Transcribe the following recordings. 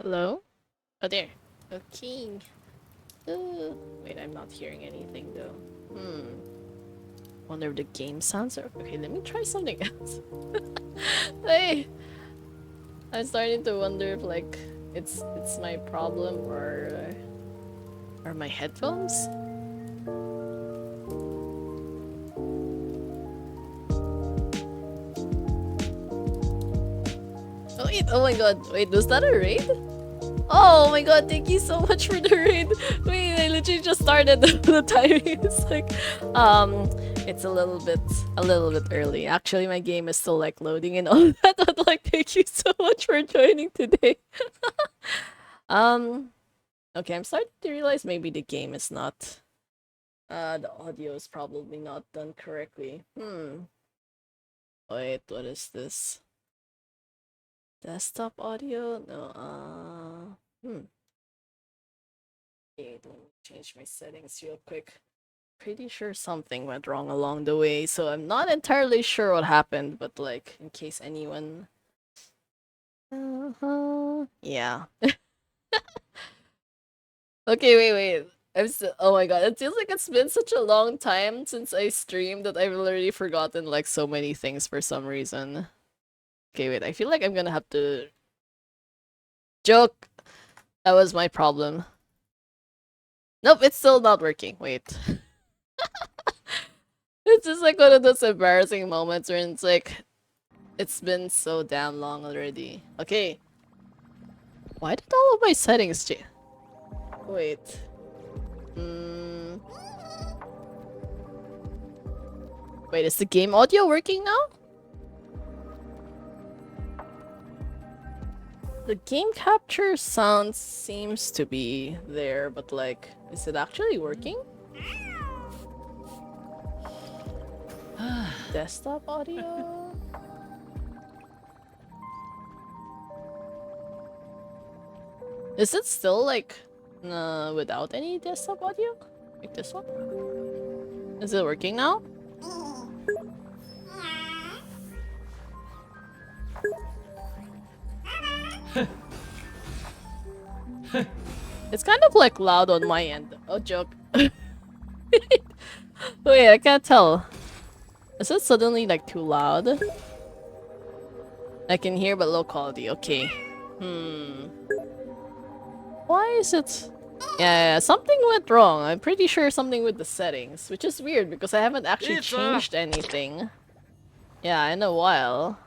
Hello? Oh, there. Okay. Wait, I'm not hearing anything though. Wonder if the game sounds are okay. Let me try something else. Hey, I'm starting to wonder if like it's my problem or my headphones. Oh wait! Oh my God! Wait, was that a raid? Oh my God! Thank you so much for the raid. Wait, I literally just started. The timing is like, it's a little bit early. Actually, my game is still like loading and all that. But like, thank you so much for joining today. um, okay, I'm starting to realize maybe the game is not. The audio is probably not done correctly. Wait, what is this? Desktop audio? No, Wait, let me change my settings real quick. Pretty sure something went wrong along the way, so I'm not entirely sure what happened, but like, in case anyone... Yeah. Okay, wait. Oh my God, it feels like it's been such a long time since I streamed that I've already forgotten like so many things for some reason. Okay, wait, I feel like I'm gonna have to... Joke! That was my problem. Nope, it's still not working. Wait. It's just like one of those embarrassing moments where it's like, it's been so damn long already. Okay. Why did all of my settings change? Wait. Wait, is the game audio working now? The game capture sound seems to be there, but like, is it actually working? Desktop audio? Is it still like without any desktop audio? Like this one? Is it working now? It's kind of like loud on my end. Oh, joke. Wait, I can't tell. Is it suddenly like too loud? I can hear but low quality. Okay. Why is it... Yeah, something went wrong. I'm pretty sure something with the settings, which is weird because I haven't actually changed anything. Yeah, in a while.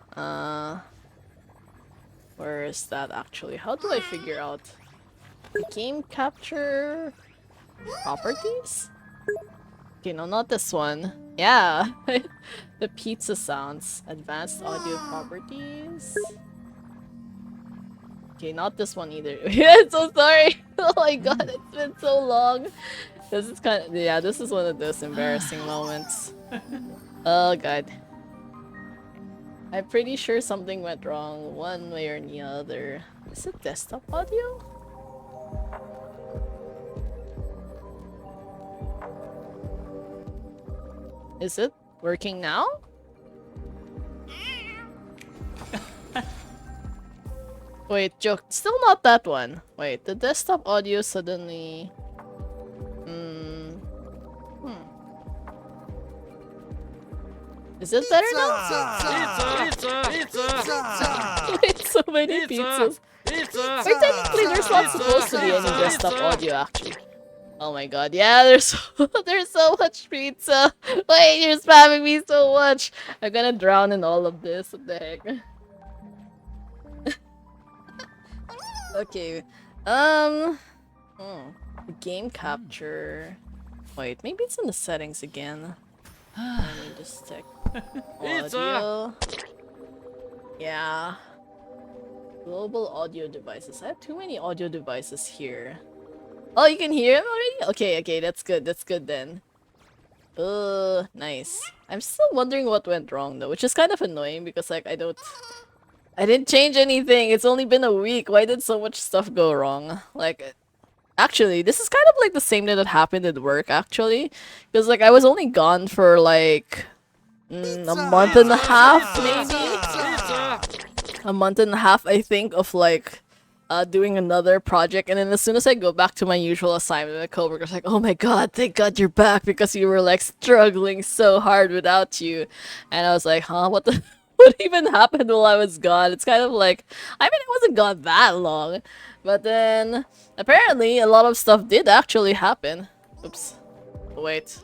Where is that actually? How do I figure out? The game capture properties? Okay, no, not this one. Yeah, the pizza sounds. Advanced audio properties. Okay, not this one either. I'm so sorry. Oh my God, it's been so long. This is kind of, yeah, this is one of those embarrassing moments. Oh God. I'm pretty sure something went wrong one way or the other. Is it desktop audio? Is it working now? Wait, joke. Still not that one. Wait, the desktop audio suddenly... Is it better now? Pizza! Wait, so many pizzas. Wait, technically there's not supposed to be any desktop audio actually. Oh my God, yeah, there's so much pizza. Wait, you're spamming me so much. I'm gonna drown in all of this. What the heck? Okay. The game capture. Wait, maybe it's in the settings again. Let me just check. Audio. Yeah. Global audio devices. I have too many audio devices here. Oh, you can hear him already? Okay, that's good. That's good then. Nice. I'm still wondering what went wrong though, which is kind of annoying because like I didn't change anything. It's only been a week. Why did so much stuff go wrong? Like, actually, this is kind of like the same thing that happened at work actually. Because like I was only gone for like a month and a half maybe. A month and a half I think of like doing another project, and then as soon as I go back to my usual assignment, my coworker's like, "Oh my god, thank God you're back because you were like struggling so hard without you," and I was like, "Huh? What the?" What even happened while I was gone? It's kind of like, I mean, I wasn't gone that long, but then apparently a lot of stuff did actually happen. Oops. Wait.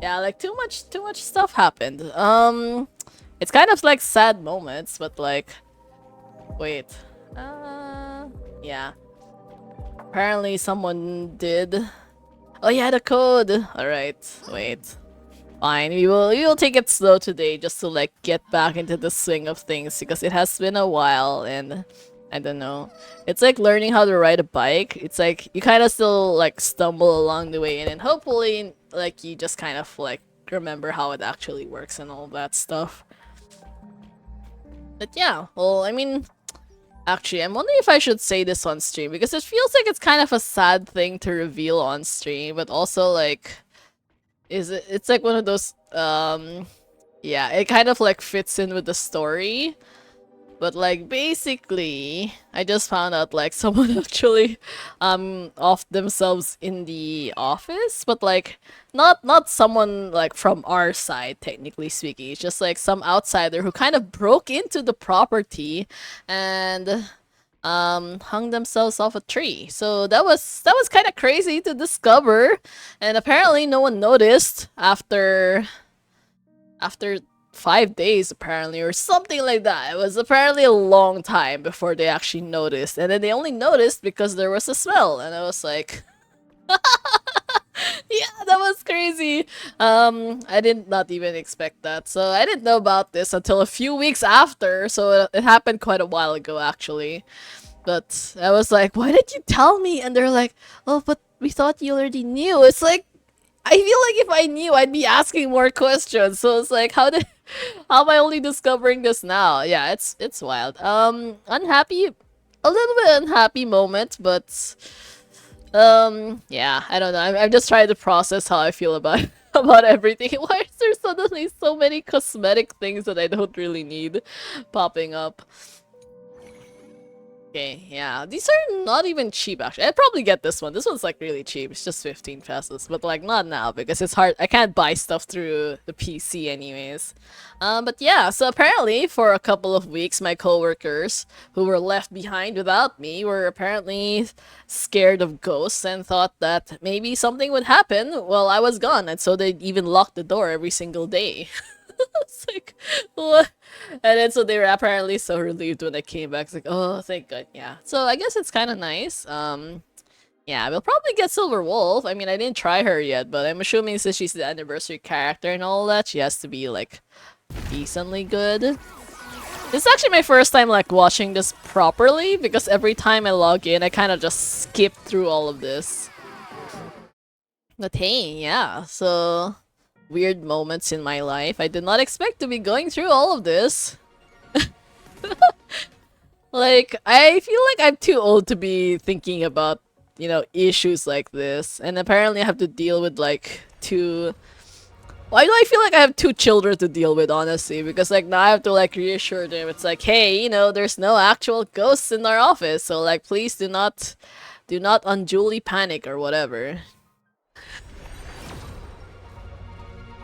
Yeah, like too much stuff happened. It's kind of like sad moments, but like, wait. Yeah. Apparently someone did. Oh yeah, the code. All right. Wait. Fine. We will take it slow today just to like get back into the swing of things because it has been a while and I don't know. It's like learning how to ride a bike. It's like you kind of still like stumble along the way and then hopefully like you just kind of like remember how it actually works and all that stuff. But yeah, well, I mean, actually, I'm wondering if I should say this on stream because it feels like it's kind of a sad thing to reveal on stream, but also like it's like one of those yeah, it kind of like fits in with the story. But like basically, I just found out like someone actually off themselves in the office, but like not someone like from our side technically speaking. It's just like some outsider who kind of broke into the property and hung themselves off a tree. So that was kind of crazy to discover, and apparently no one noticed after 5 days apparently or something like that. It was apparently a long time before they actually noticed, and then they only noticed because there was a smell, and I was like, yeah, that was crazy. I did not even expect that, so I didn't know about this until a few weeks after. So it happened quite a while ago actually. But I was like, why did you tell me? And they're like, oh, but we thought you already knew. It's like, I feel like if I knew, I'd be asking more questions. So it's like, how am I only discovering this now? Yeah, it's wild. Unhappy, a little bit unhappy moment, but yeah, I don't know. I'm just trying to process how I feel about about everything. Why is there suddenly so many cosmetic things that I don't really need popping up? Okay, yeah. These are not even cheap, actually. I'd probably get this one. This one's, like, really cheap. It's just 15 pesos. But, like, not now, because it's hard. I can't buy stuff through the PC anyways. But yeah, so apparently, for a couple of weeks, my coworkers, who were left behind without me, were apparently scared of ghosts and thought that maybe something would happen while I was gone. And so they even locked the door every single day. It's like, what? And then so they were apparently so relieved when I came back. It's like, oh, thank God. Yeah. So I guess it's kind of nice. Yeah, we'll probably get Silver Wolf. I mean, I didn't try her yet, but I'm assuming since she's the anniversary character and all that, she has to be like decently good. This is actually my first time like watching this properly because every time I log in, I kind of just skip through all of this. But hey, yeah. So weird moments in my life. I did not expect to be going through all of this. Like, I feel like I'm too old to be thinking about, you know, issues like this. And apparently I have to deal with like two... Why do I feel like I have two children to deal with, honestly? Because like now I have to like reassure them. It's like, hey, you know, there's no actual ghosts in our office. So like, please do not unduly panic or whatever.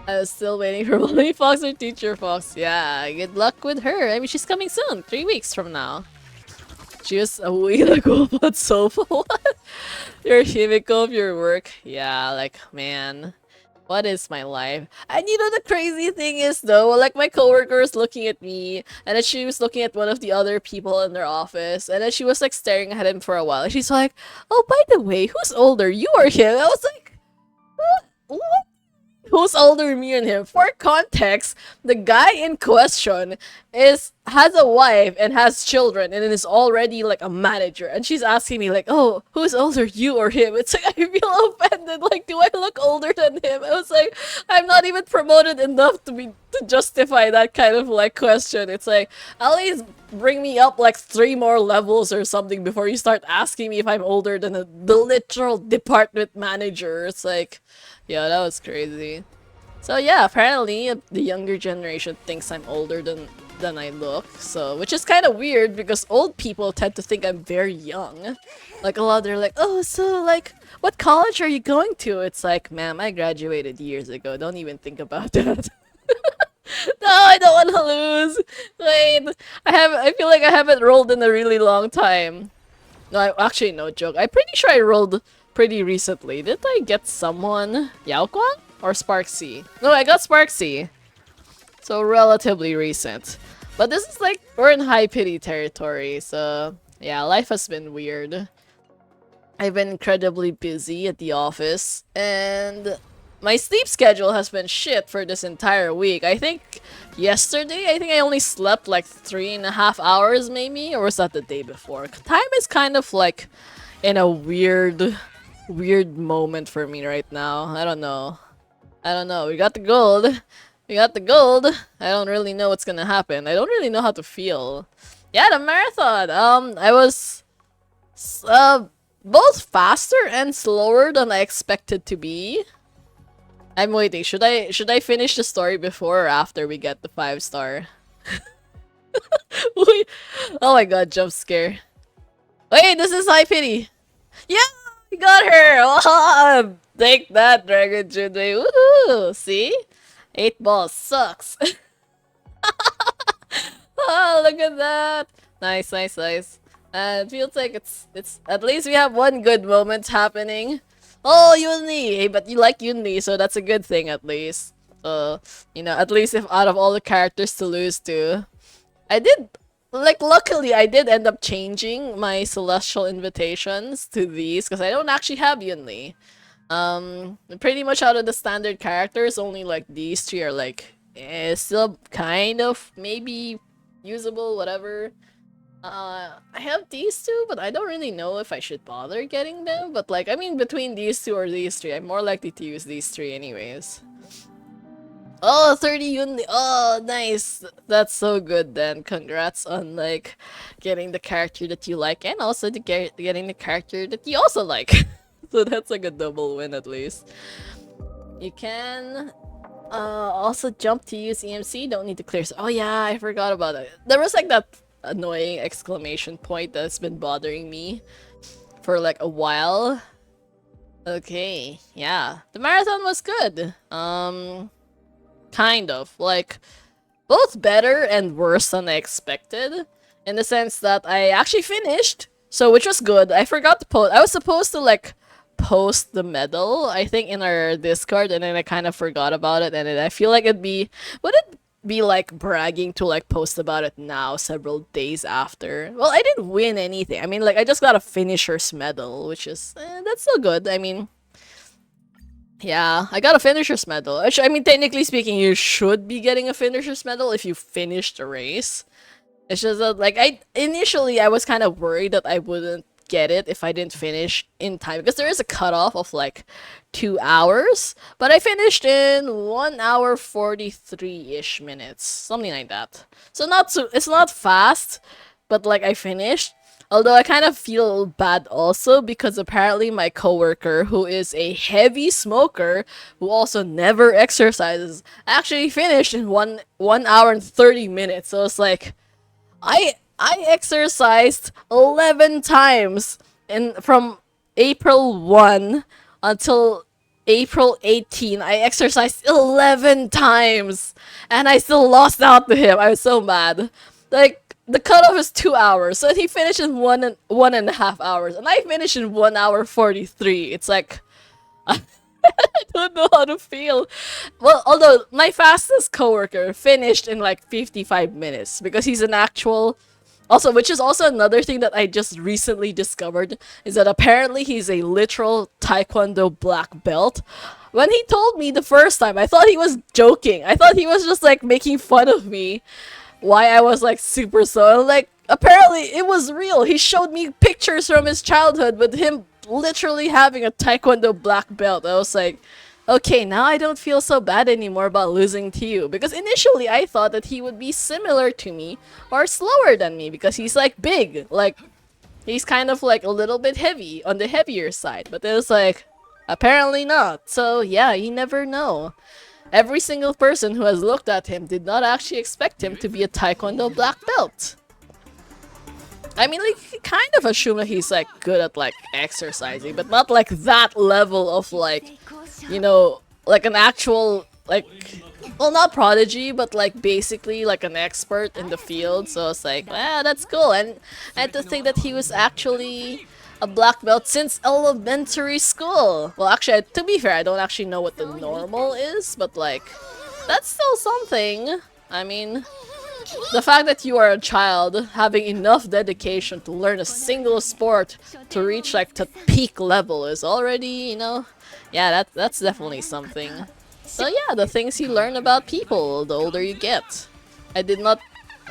I was still waiting for Molly Fox or Teacher Fox. Yeah, good luck with her. I mean, she's coming soon. 3 weeks from now. She was a wheel ago, but so what? You're a chemical of your work. Yeah, like, man. What is my life? And you know the crazy thing is though, like my coworker was looking at me, and then she was looking at one of the other people in their office, and then she was like staring at him for a while, and she's like, "Oh, by the way, who's older, you or him?" I was like, "What? Who's older than me and him?" For context, the guy in question has a wife and has children and is already like a manager, and she's asking me like, "Oh, who's older, you or him?" It's like I feel offended. Like, do I look older than him? I was like, I'm not even promoted enough to justify that kind of like question. It's like, at least bring me up like 3 more levels or something before you start asking me if I'm older than the literal department manager. It's like, yeah, that was crazy. So yeah, apparently the younger generation thinks I'm older than than I look. So, which is kind of weird because old people tend to think I'm very young. Like a lot, they're like, "Oh, so like, what college are you going to?" It's like, "Ma'am, I graduated years ago. Don't even think about that." No, I don't want to lose. Wait, I feel like I haven't rolled in a really long time. No, actually, no joke. I'm pretty sure I rolled pretty recently. Did I get someone? Yao Guang or Sparksy? No, I got Sparksy. So relatively recent. But this is like, we're in high pity territory, so yeah, life has been weird. I've been incredibly busy at the office, and my sleep schedule has been shit for this entire week. I think yesterday, I only slept like 3.5 hours maybe, or was that the day before? Time is kind of like in a weird moment for me right now. I don't know. I don't know. We got the gold. We got the gold. I don't really know what's gonna happen. I don't really know how to feel. Yeah, the marathon. I was both faster and slower than I expected to be. I'm waiting. Should I finish the story before or after we get the 5-star? Oh my god, jump scare. Wait, this is high pity. Yeah, we got her. Oh, take that, Dragon Junwei. Woohoo! See? 8 balls sucks. Oh, look at that. Nice, nice, nice. It feels like it's at least we have one good moment happening. Oh, Yunli! Hey, but you like Yunli, so that's a good thing at least. You know, at least if out of all the characters to lose to, I did like luckily I did end up changing my celestial invitations to these because I don't actually have Yunli. Pretty much out of the standard characters, only like these three are like still kind of maybe usable, whatever. I have these two, but I don't really know if I should bother getting them. But like, I mean, between these two or these three, I'm more likely to use these three anyways. Oh, 30 unit. Oh, nice. That's so good then. Congrats on like getting the character that you like and also to getting the character that you also like. So that's like a double win at least. You can also jump to use EMC. Don't need to clear. Oh yeah, I forgot about it. There was like that annoying exclamation point that's been bothering me for like a while. Okay, yeah. The marathon was good. Kind of. Like, both better and worse than I expected. In the sense that I actually finished, so which was good. I forgot to post. I was supposed to like post the medal, I think, in our Discord, and then I kind of forgot about it. And then I feel like would it be like bragging to like post about it now, several days after? Well, I didn't win anything. I mean, like I just got a finisher's medal, which is that's still good. I mean. Yeah, I got a finisher's medal. Which, I mean, technically speaking, you should be getting a finisher's medal if you finished the race. It's just that, like, initially I was kind of worried that I wouldn't get it if I didn't finish in time because there is a cutoff of like 2 hours, but I finished in 1 hour 43-ish minutes, something like that. So it's not fast, but like I finished. Although I kind of feel bad also because apparently my coworker, who is a heavy smoker, who also never exercises, actually finished in 1 hour and 30 minutes. So it's like, I exercised 11 times from April 1 until April 18. I exercised 11 times, and I still lost out to him. I was so mad. Like, the cutoff is 2 hours, so he finished in 1.5 hours, and I finished in 1 hour 43. It's like, I don't know how to feel. Well, although my fastest coworker finished in like 55 minutes because he's an actual. Also, which is also another thing that I just recently discovered, is that apparently he's a literal Taekwondo black belt. When he told me the first time, I thought he was joking. I thought he was just like making fun of me. Why I was like super slow. Like, apparently it was real. He showed me pictures from his childhood with him literally having a Taekwondo black belt. I was like, okay, now I don't feel so bad anymore about losing to you. Because initially I thought that he would be similar to me or slower than me because he's like big. Like, he's kind of like a little bit heavy, on the heavier side. But it was like, apparently not. So yeah, you never know. Every single person who has looked at him did not actually expect him to be a Taekwondo black belt. I mean, like, you kind of assume that he's, like, good at, like, exercising, but not, like, that level of, like, you know, like an actual, like, well, not prodigy, but, like, basically, like, an expert in the field. So it's like, ah, that's cool. And to think that he was actually a black belt since elementary school. Well, actually, to be fair, I don't actually know what the normal is, but, like, that's still something. I mean, the fact that you are a child having enough dedication to learn a single sport to reach like the peak level is already, you know, yeah, that's definitely something. So yeah, the things you learn about people the older you get. I did not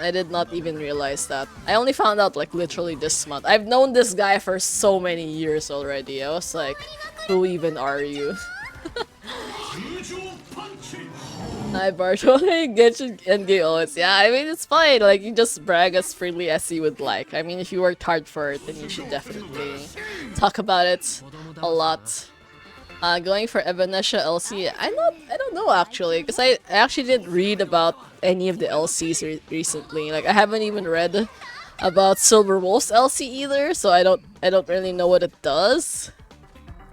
I did not even realize that. I only found out like literally this month. I've known this guy for so many years already. I was like, who even are you? Hi Barto, Genshin and Gaols. Yeah, I mean it's fine. Like you just brag as freely as you would like. I mean if you worked hard for it, then you should definitely talk about it a lot. Going for Evanesha LC, I don't know actually, because I actually didn't read about any of the LCs recently. Like I haven't even read about Silver Wolf's LC either, so I don't really know what it does.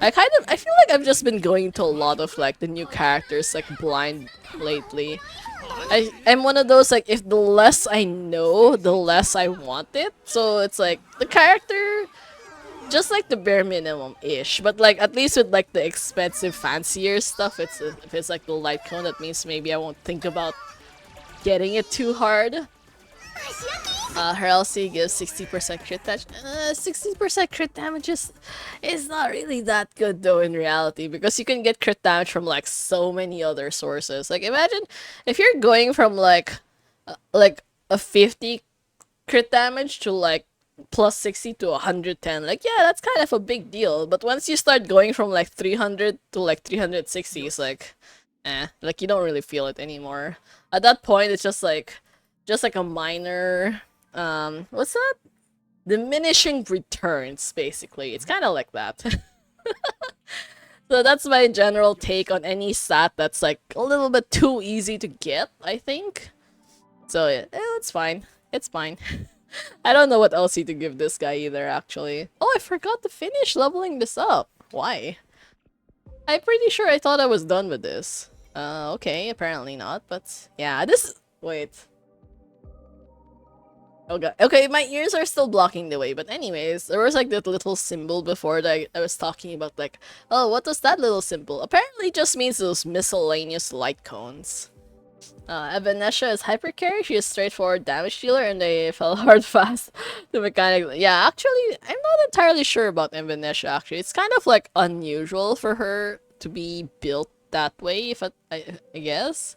I feel like I've just been going to a lot of like the new characters like blind lately. I'm one of those like if the less I know, the less I want it. So it's like the character just like the bare minimum ish, but like at least with like the expensive fancier stuff, it's if it's like the light cone, that means maybe I won't think about getting it too hard. Her LC gives 60% crit damage. 60% crit damage is not really that good though in reality, because you can get crit damage from like so many other sources. Like imagine if you're going from like a 50 crit damage to like plus 60 to 110. Like yeah, that's kind of a big deal. But once you start going from like 300 to like 360, it's like like you don't really feel it anymore. At that point, it's just like a minor what's that? Diminishing returns, basically. It's kind of like that. So that's my general take on any stat that's like a little bit too easy to get, I think. So yeah, it's fine. It's fine. I don't know what else to give this guy either, actually. Oh, I forgot to finish leveling this up. Why? I'm pretty sure I thought I was done with this. Okay, apparently not, but yeah, this... Wait. Okay, okay, my ears are still blocking the way, but anyways, there was like that little symbol before that I was talking about, like, oh, what does that little symbol? Apparently it just means those miscellaneous light cones. Evanesha is hypercarry, she is straightforward damage dealer, and they fell hard fast to mechanic. Yeah, actually, I'm not entirely sure about Evanesha, actually. It's kind of, like, unusual for her to be built that way, if I guess.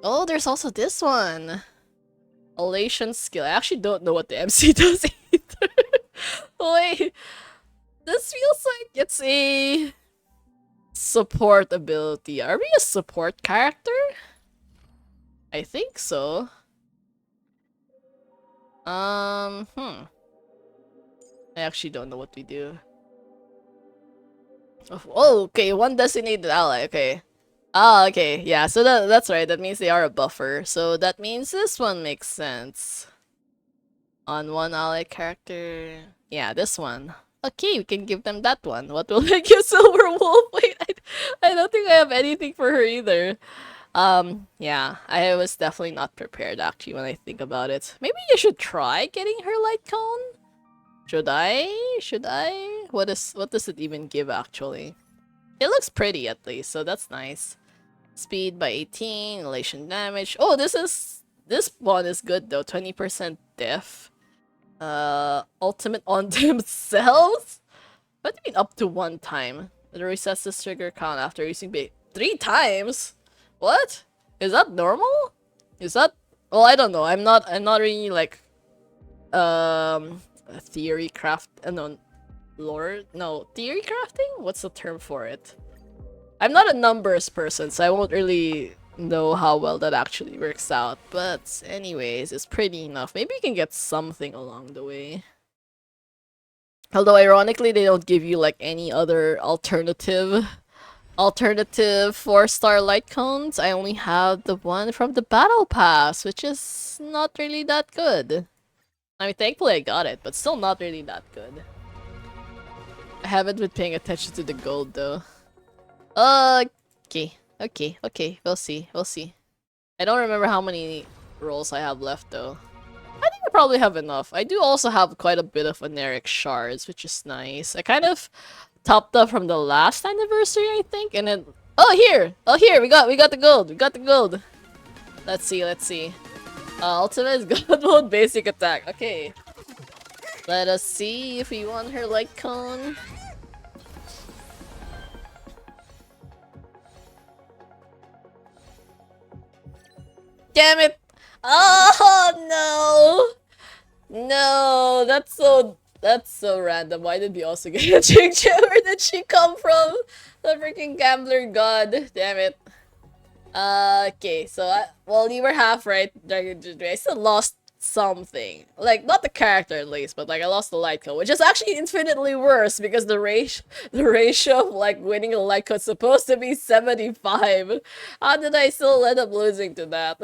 Oh, there's also this one. Elation skill. I actually don't know what the MC does either. Wait, this feels like it's a support ability. Are we a support character? I think so. I actually don't know what we do. Oh, okay, one designated ally, okay. Ah, okay, yeah, so that's right, that means they are a buffer. So that means this one makes sense. On one ally character. Yeah, this one. Okay, we can give them that one. What will make you Silver Wolf? Wait, I don't think I have anything for her either. Yeah, I was definitely not prepared actually when I think about it. Maybe you should try getting her light cone? Should I? Should I? What does it even give actually? It looks pretty at least, so that's nice. Speed by 18, elation damage. Oh, this one is good though. 20% def. Ultimate on themselves? What do you mean up to one time? It resets the trigger count after using bait. 3 times? What? Is that normal? Is that... Well, I don't know. I'm not really like... Theory craft... no, lore? No, theory crafting? What's the term for it? I'm not a numbers person, so I won't really know how well that actually works out. But anyways, it's pretty enough. Maybe you can get something along the way. Although ironically, they don't give you like any other alternative Alternative 4-star light cones, I only have the one from the battle pass, which is not really that good. I mean, thankfully I got it, but still not really that good. I haven't been paying attention to the gold though. Okay. We'll see. We'll see. I don't remember how many rolls I have left though. I think I probably have enough. I do also have quite a bit of Aneric shards, which is nice. I kind of topped up from the last anniversary, I think, and then oh here, we got the gold. We got the gold. Let's see. Ultimate is God mode basic attack. Okay. Let us see if we want her light cone. Damn it! Oh no! No, that's so random. Why did we also get a chick? Where did she come from? The freaking gambler god. Damn it. Okay, so well, you were half right, Dragon Jittery. I still lost something. Like, not the character at least, but like I lost the light code, which is actually infinitely worse because the ratio of like winning a light code is supposed to be 75. How did I still end up losing to that?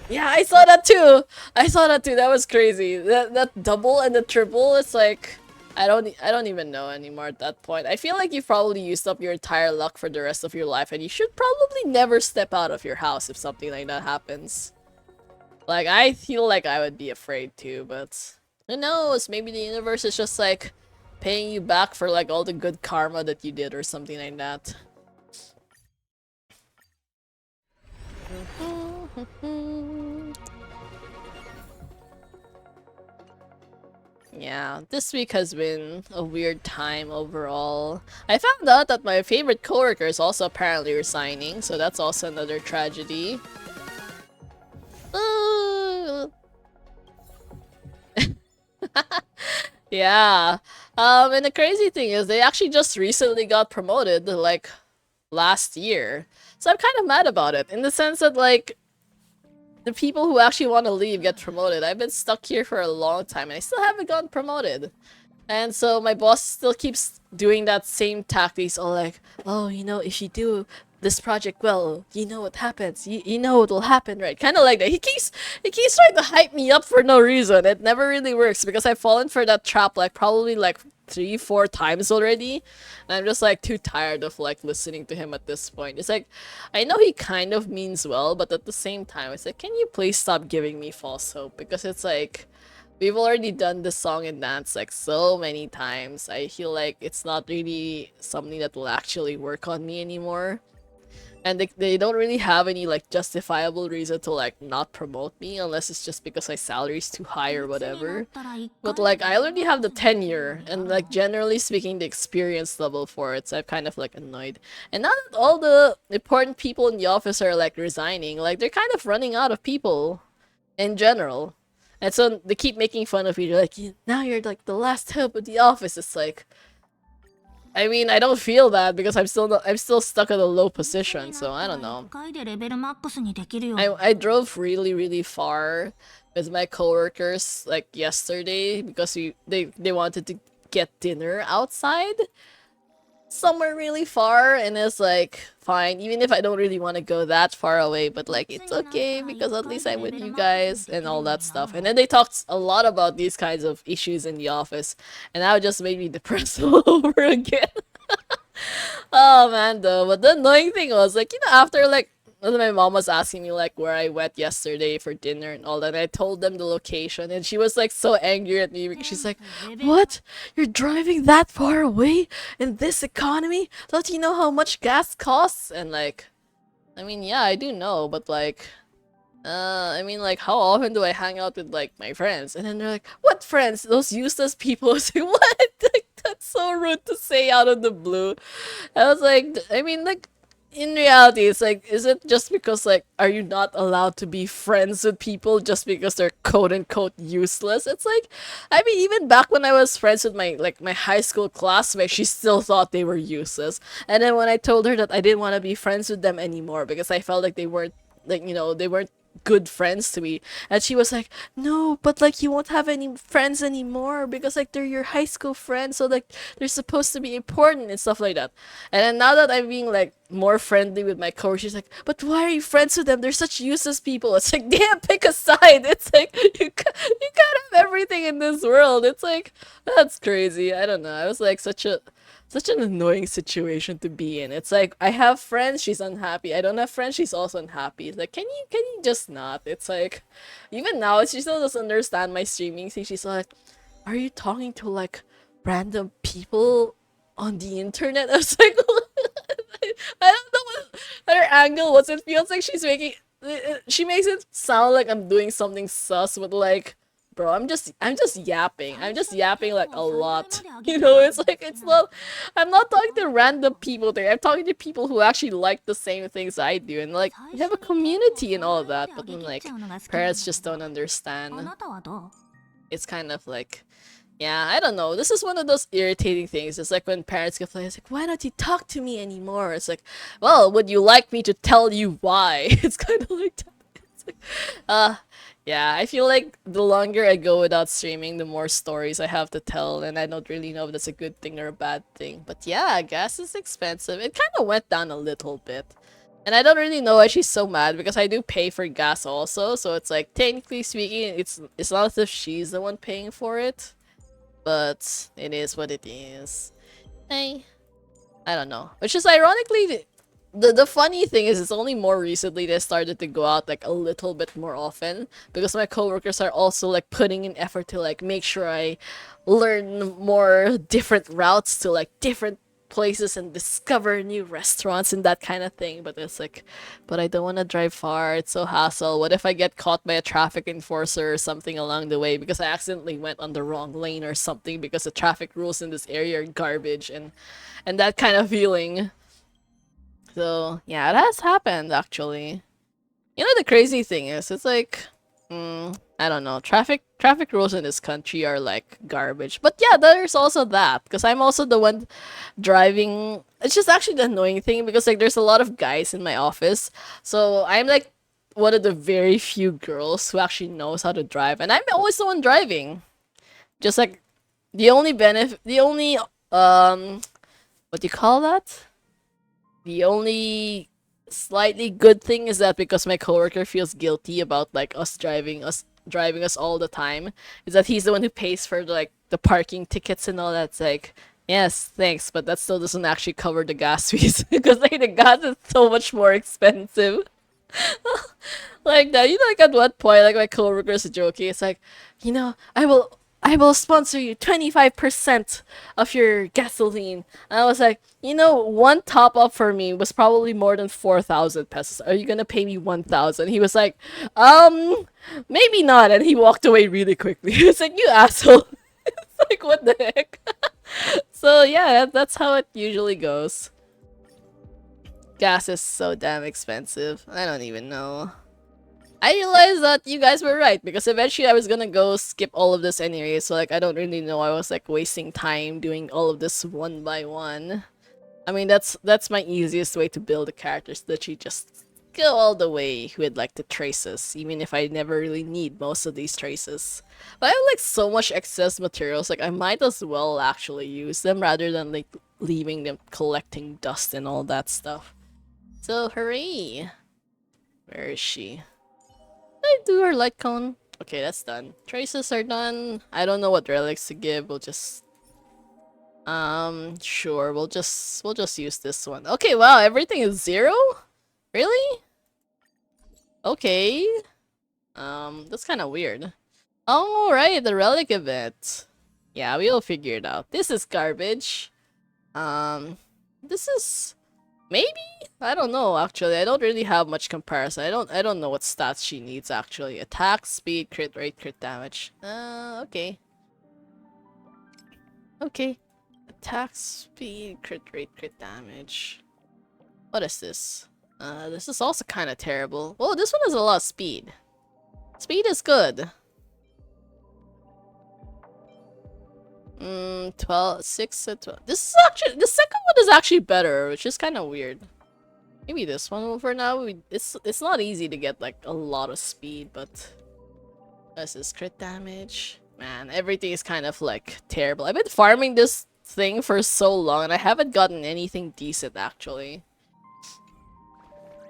Yeah, I saw that too. That was crazy. That double and the triple, it's like I don't even know anymore at that point. I feel like you've probably used up your entire luck for the rest of your life and you should probably never step out of your house if something like that happens. Like, I feel like I would be afraid too, but who knows? Maybe the universe is just like paying you back for like all the good karma that you did or something like that. Yeah, this week has been a weird time overall. I found out that my favorite coworker is also apparently resigning, so that's also another tragedy. Yeah. And the crazy thing is they actually just recently got promoted, like, last year. So I'm kind of mad about it, in the sense that, like, the people who actually want to leave get promoted. I've been stuck here for a long time and I still haven't gotten promoted. And so my boss still keeps doing that same tactics, all like, oh, you know, if you do this project well, you know what happens. You know what will happen, right? Kind of like that. He keeps trying to hype me up for no reason. It never really works because I've fallen for that trap like probably like 3-4 times already. And I'm just like too tired of like listening to him at this point. It's like I know he kind of means well, but at the same time it's like, can you please stop giving me false hope? Because it's like we've already done this song and dance like so many times. I feel like it's not really something that will actually work on me anymore. And they don't really have any like justifiable reason to like not promote me unless it's just because my salary is too high or whatever. But like I already have the tenure and like generally speaking the experience level for it, so I'm kind of like annoyed. And now that all the important people in the office are like resigning, like they're kind of running out of people in general. And so they keep making fun of you. They're like, now you're like the last hope of the office. It's like, I mean, I don't feel that because I'm still stuck at a low position, so I don't know. I drove really far with my coworkers like yesterday because they wanted to get dinner outside somewhere really far, and it's like fine even if I don't really want to go that far away, but like it's okay because at least I'm with you guys and all that stuff. And then they talked a lot about these kinds of issues in the office and that just made me depressed all over again. Oh man, though. But the annoying thing was, like, after like when my mom was asking me like where I went yesterday for dinner and all that, I told them the location, and she was like so angry at me because she's like, "What? You're driving that far away in this economy? Don't you know how much gas costs?" And like, I mean, yeah, I do know, but like, I mean, like, how often do I hang out with like my friends? And then they're like, "What friends? Those useless people." I was like, "What?" Like, that's so rude to say out of the blue. I was like, I mean, like, in reality, it's like, is it just because, like, are you not allowed to be friends with people just because they're quote unquote useless? It's like, I mean, even back when I was friends with my high school classmates, she still thought they were useless. And then when I told her that I didn't want to be friends with them anymore because I felt like they weren't, like, they weren't good friends to me. And she was like, no, but like you won't have any friends anymore because like they're your high school friends, so like they're supposed to be important and stuff like that. And then now that I'm being like more friendly with my coworkers, she's like, but why are you friends with them? They're such useless people. It's like, damn, pick a side. It's like you can't have everything in this world. It's like that's crazy. I don't know. I was like such an annoying situation to be in. It's like I have friends, she's unhappy. I don't have friends, she's also unhappy. It's like, can you just not? It's like even now she still doesn't understand my streaming. See, she's like, are you talking to like random people on the internet? I was like, I don't know what her angle was. It feels like she's making she makes it sound like I'm doing something sus, but like bro, I'm just yapping. I'm just yapping like a lot. You know, it's like it's not I'm not talking to random people there. I'm talking to people who actually like the same things I do and like we have a community and all of that, but then like parents just don't understand. It's kind of like yeah, I don't know. This is one of those irritating things. It's like when parents get like, it's like, why don't you talk to me anymore? It's like, well, would you like me to tell you why? It's kind of like that. It's like, uh, yeah, I feel like the longer I go without streaming, the more stories I have to tell, and I don't really know if that's a good thing or a bad thing. But yeah, gas is expensive. It kind of went down a little bit. And I don't really know why she's so mad because I do pay for gas also, so it's like technically speaking, it's not as if she's the one paying for it, but it is what it is. Hey, I don't know. Which is ironically the funny thing is it's only more recently that I started to go out like a little bit more often because my coworkers are also like putting in effort to like make sure I learn more different routes to like different places and discover new restaurants and that kind of thing. But it's like, but I don't want to drive far. It's so hassle. What if I get caught by a traffic enforcer or something along the way because I accidentally went on the wrong lane or something because the traffic rules in this area are garbage and that kind of feeling. So yeah, it has happened actually. You know the crazy thing is, it's like, I don't know, traffic rules in this country are like garbage. But yeah, there's also that because I'm also the one driving. It's just actually the annoying thing because like there's a lot of guys in my office, so I'm like one of the very few girls who actually knows how to drive, and I'm always the one driving. Just like the only what do you call that? The only slightly good thing is that because my coworker feels guilty about like us driving us all the time, is that he's the one who pays for like the parking tickets and all that. It's like, yes, thanks, but that still doesn't actually cover the gas fees because like the gas is so much more expensive. Like that. You know, like at what point, like my coworkers are joking. It's like, you know, I will sponsor you 25% of your gasoline. And I was like, you know, one top up for me was probably more than 4,000 pesos. Are you gonna pay me 1,000? He was like, maybe not. And he walked away really quickly. It's like, you asshole. It's like, what the heck? So yeah, that's how it usually goes. Gas is so damn expensive. I don't even know. I realized that you guys were right because eventually I was gonna go skip all of this anyway, so like I don't really know. I was like wasting time doing all of this one by one. I mean that's my easiest way to build a character so that you just go all the way with like the traces, even if I never really need most of these traces. But I have like so much excess materials, like I might as well actually use them rather than like leaving them collecting dust and all that stuff. So hooray! Where is she? Did I do her light cone? Okay, that's done. Traces are done. I don't know what relics to give. We'll just sure, we'll just use this one. Okay, wow, everything is 0? Really? Okay. That's kind of weird. Oh, right, the relic event. Yeah, we'll figure it out. This is garbage. Um, this is maybe? I don't know actually. I don't really have much comparison. I don't know what stats she needs actually. Attack, speed, crit rate, crit damage. Okay. Okay. Attack, speed, crit rate, crit damage. What is this? This is also kind of terrible. Oh, this one has a lot of speed. Speed is good. 12, 6 and 12. This is actually, the second one is actually better, which is kind of weird. Maybe this one for now. It's not easy to get like a lot of speed, but this is crit damage. Man, everything is kind of like terrible. I've been farming this thing for so long and I haven't gotten anything decent actually.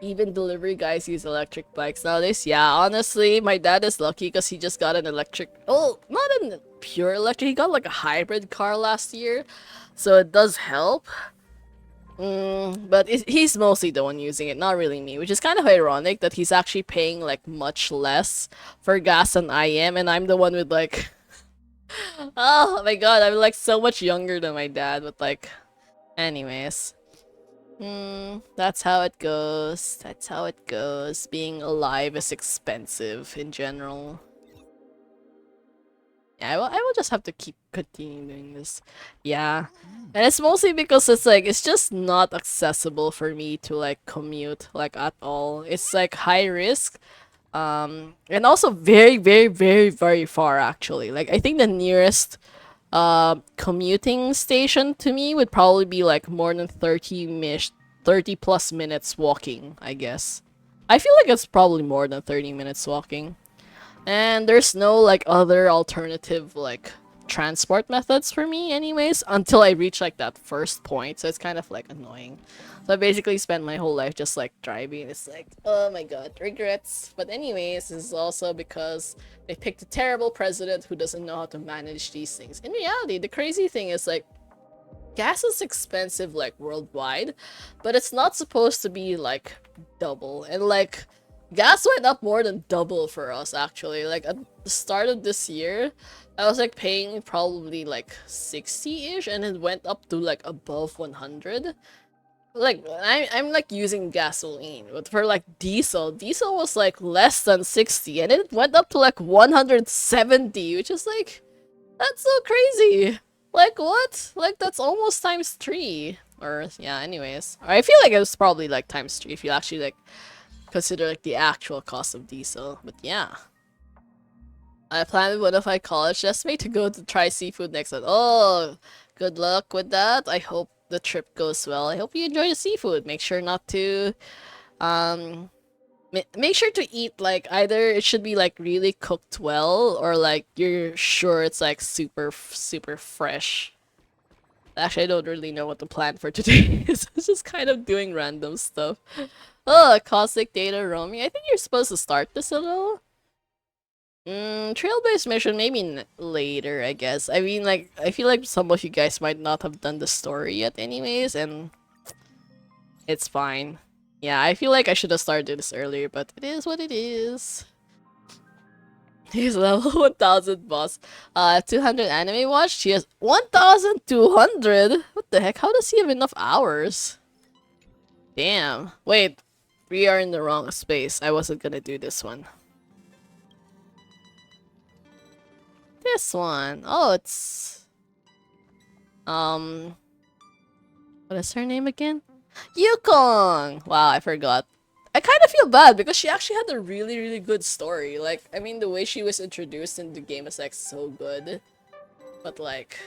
Even delivery guys use electric bikes nowadays. Yeah, honestly, my dad is lucky because he just got an electric. Oh, not a pure electric. He got like a hybrid car last year, so it does help. But he's mostly the one using it, not really me, which is kind of ironic that he's actually paying like much less for gas than I am, and I'm the one with like, oh my god, I'm like so much younger than my dad. But like, anyways. That's how it goes. That's how it goes. Being alive is expensive in general. Yeah, I will just have to keep continuing doing this. Yeah. And it's mostly because it's like, it's just not accessible for me to like commute like at all. It's like high risk. And also very, very, very, very far actually. Like I think the nearest commuting station to me would probably be like more than 30 plus minutes walking, I guess. I feel like it's probably more than 30 minutes walking. And there's no like other alternative like transport methods for me anyways until I reach like that first point, so it's kind of like annoying. So I basically spent my whole life just like driving. It's like, oh my god, regrets. But anyways, this is also because they picked a terrible president who doesn't know how to manage these things. In reality, the crazy thing is like gas is expensive like worldwide, but it's not supposed to be like double. And like gas went up more than double for us actually. Like at the start of this year, I was like paying probably like 60-ish and it went up to like above 100. Like I'm like using gasoline, but for like diesel was like less than 60 and it went up to like 170, which is like, that's so crazy. Like what? Like that's almost times 3. Or yeah, anyways. I feel like it was probably like times 3 if you actually like consider like the actual cost of diesel. But yeah. I plan with one of my college classmates to go to try seafood next month. Oh, good luck with that. I hope the trip goes well. I hope you enjoy the seafood. Make sure not to make sure to eat like either it should be like really cooked well or like you're sure it's like super fresh. Actually, I don't really know what the plan for today is. It's just kind of doing random stuff. Oh, caustic data roaming. I think you're supposed to start this a little. Trail-based mission maybe later, I guess. I mean, like, I feel like some of you guys might not have done the story yet anyways, and it's fine. Yeah, I feel like I should have started this earlier, but it is what it is. He's level 1000 boss. 200 anime watched. He has 1200? What the heck? How does he have enough hours? Damn. Wait, we are in the wrong space. I wasn't gonna do this one. This one. Oh, it's... What is her name again? Yukong! Wow, I forgot. I kind of feel bad because she actually had a really, really good story. Like, I mean, the way she was introduced in the game is like so good. But like,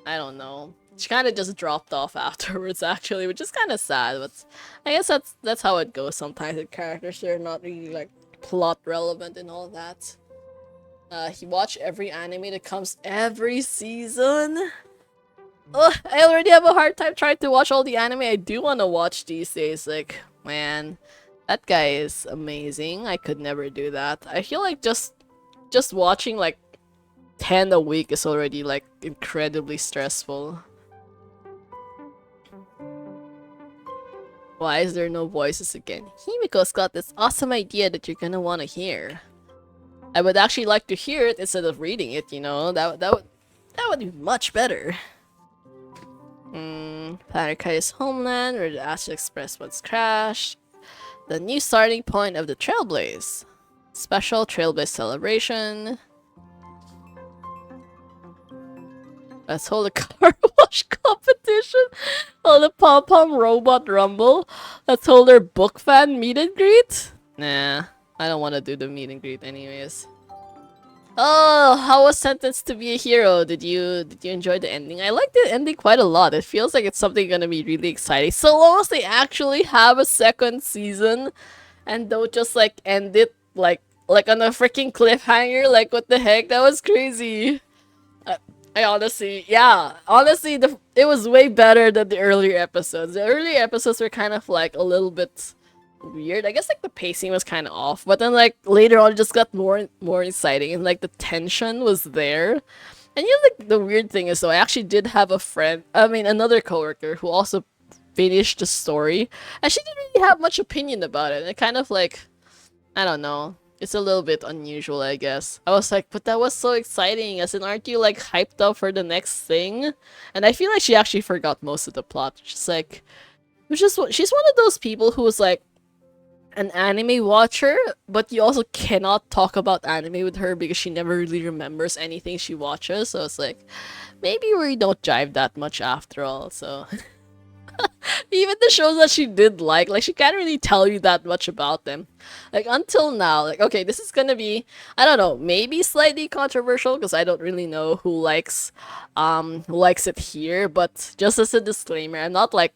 I don't know. She kind of just dropped off afterwards actually, which is kind of sad. But I guess that's how it goes sometimes with characters. They're not really like plot relevant and all that. He watched every anime that comes every season. Ugh, I already have a hard time trying to watch all the anime I do want to watch these days. Like, man, that guy is amazing. I could never do that. I feel like just watching like 10 a week is already like incredibly stressful. Why is there no voices again? Himiko's got this awesome idea that you're gonna want to hear. I would actually like to hear it instead of reading it, you know? That would be much better. Planet Kai's homeland, where the Astral Express once crashed. The new starting point of the Trailblaze. Special Trailblaze celebration. Let's hold a car wash competition. Hold a pom-pom robot rumble. Let's hold our book fan meet and greet. Nah, I don't want to do the meet and greet anyways. Oh, how was Sentenced to Be a Hero? Did you enjoy the ending? I like the ending quite a lot. It feels like it's something gonna be really exciting. So long as they actually have a second season and don't just like end it like on a freaking cliffhanger. Like what the heck? That was crazy. I, I honestly, yeah, honestly, it was way better than the earlier episodes. The earlier episodes were kind of like a little bit weird. I guess like the pacing was kind of off, but then like later on, it just got more exciting, and like the tension was there. And you know, like the weird thing is though, I actually did have a friend, I mean, another coworker who also finished the story, and she didn't really have much opinion about it. It kind of like I don't know. It's a little bit unusual, I guess. I was like, but that was so exciting. As in, aren't you like hyped up for the next thing? And I feel like she actually forgot most of the plot. She's like, she's one of those people who was like an anime watcher, but you also cannot talk about anime with her because she never really remembers anything she watches. So it's like, maybe we don't jive that much after all. So even the shows that she did like she can't really tell you that much about them. Like until now, like okay, this is gonna be I don't know, maybe slightly controversial because I don't really know who likes it here, but just as a disclaimer, I'm not like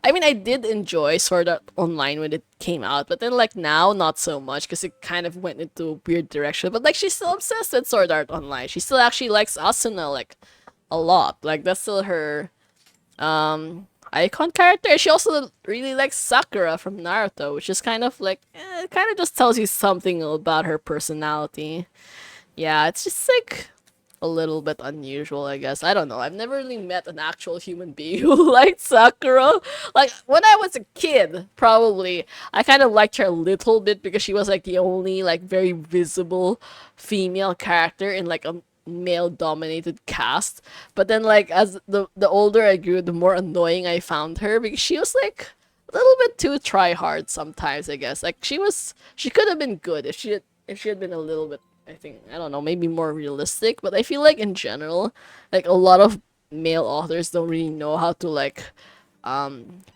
I mean I did enjoy Sword Art Online when it came out, but then like now not so much because it kind of went into a weird direction. But like she's still obsessed with Sword Art Online. She still actually likes Asuna like a lot. Like that's still her icon character. She also really likes Sakura from Naruto, which is kind of like it kind of just tells you something about her personality. Yeah, it's just like a little bit unusual, I guess. I don't know. I've never really met an actual human being who liked Sakura. Like when I was a kid, probably I kind of liked her a little bit because she was like the only like very visible female character in like a male dominated cast. But then like as the older I grew, the more annoying I found her because she was like a little bit too try hard sometimes, I guess. Like she could have been good if she had been a little bit, I think, I don't know, maybe more realistic. But I feel like in general, like a lot of male authors don't really know how to like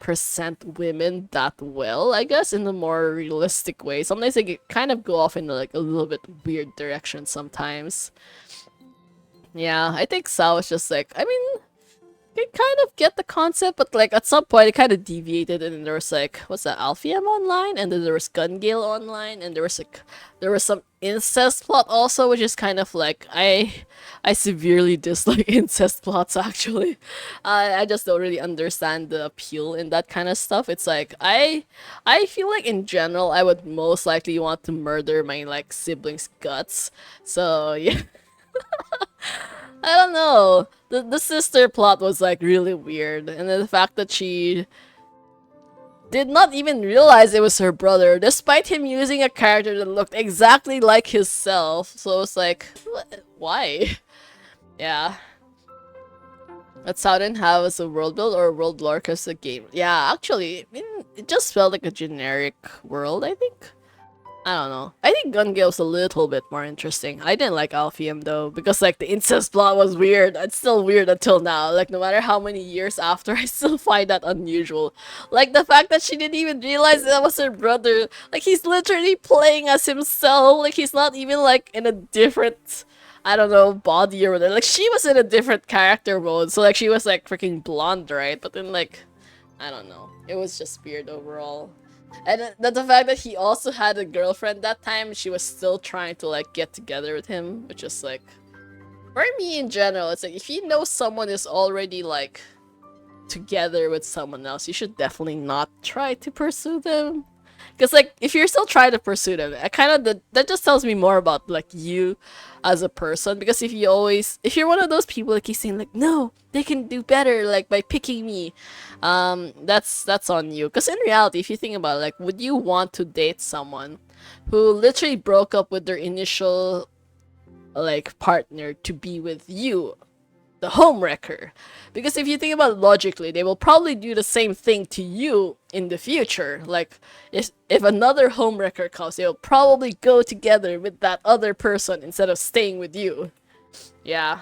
present women that well, I guess, in a more realistic way. Sometimes they kind of go off in like a little bit weird direction sometimes. Yeah, I think Sao was just like, I mean, I kind of get the concept, but like at some point it kind of deviated, and then there was like, what's that, Alphium Online, and then there was Gun Gale Online, and there was some incest plot also, which is kind of like, I severely dislike incest plots actually. I just don't really understand the appeal in that kind of stuff. It's like, I feel like in general, I would most likely want to murder my like siblings' guts. So yeah. I don't know. The sister plot was like really weird, and then the fact that she did not even realize it was her brother, despite him using a character that looked exactly like himself. So it's like, why? Yeah. That Southern have as a world build or a world lore as a game. Yeah, actually, I mean, it just felt like a generic world, I think. I don't know. I think Gun Gale was a little bit more interesting. I didn't like Alphium though, because like the incest plot was weird. It's still weird until now. Like no matter how many years after, I still find that unusual. Like the fact that she didn't even realize that was her brother. Like he's literally playing as himself. Like he's not even like in a different, I don't know, body or whatever. Like she was in a different character mode. So like she was like freaking blonde, right? But then like, I don't know. It was just weird overall. And the fact that he also had a girlfriend that time, she was still trying to like get together with him, which is like, for me in general, it's like if you know someone is already like together with someone else, you should definitely not try to pursue them. Because like if you're still trying to pursue them, I kind of that just tells me more about like you as a person. Because if you're one of those people that keep saying like no, they can do better like by picking me, that's on you. Because in reality, if you think about it, like would you want to date someone who literally broke up with their initial like partner to be with you, the homewrecker? Because if you think about it logically, they will probably do the same thing to you in the future. Like, if another homewrecker comes, they'll probably go together with that other person instead of staying with you. Yeah.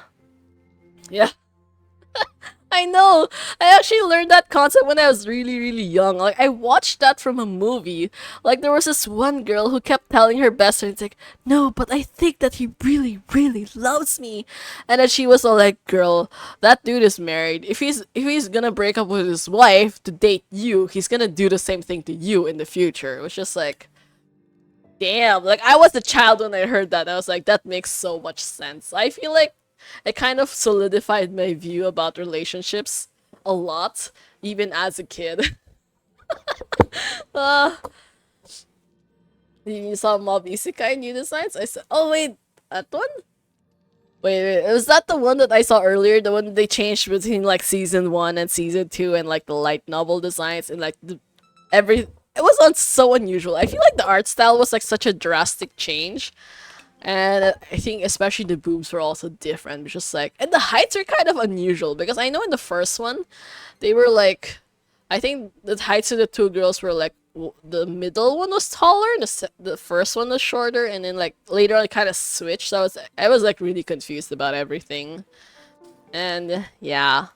Yeah. I know. I actually learned that concept when I was really, really young. Like I watched that from a movie. Like there was this one girl who kept telling her best friend, it's like, no, but I think that he really, really loves me. And then she was all like, girl, that dude is married. If he's gonna break up with his wife to date you, he's gonna do the same thing to you in the future. It was just like, damn. Like I was a child when I heard that. I was like, that makes so much sense. I feel like it kind of solidified my view about relationships a lot, even as a kid. uh, you saw Mob Isekai new designs? I said, oh wait, that one? Wait, was that the one that I saw earlier? The one that they changed between like season 1 and season 2 and like the light novel designs and like every. It was so unusual. I feel like the art style was like such a drastic change. And I think especially the boobs were also different. Just like, and the heights are kind of unusual because I know in the first one, they were like, I think the heights of the two girls were like the middle one was taller, the first one was shorter, and then like later on it kind of switched. So I was like really confused about everything, and yeah,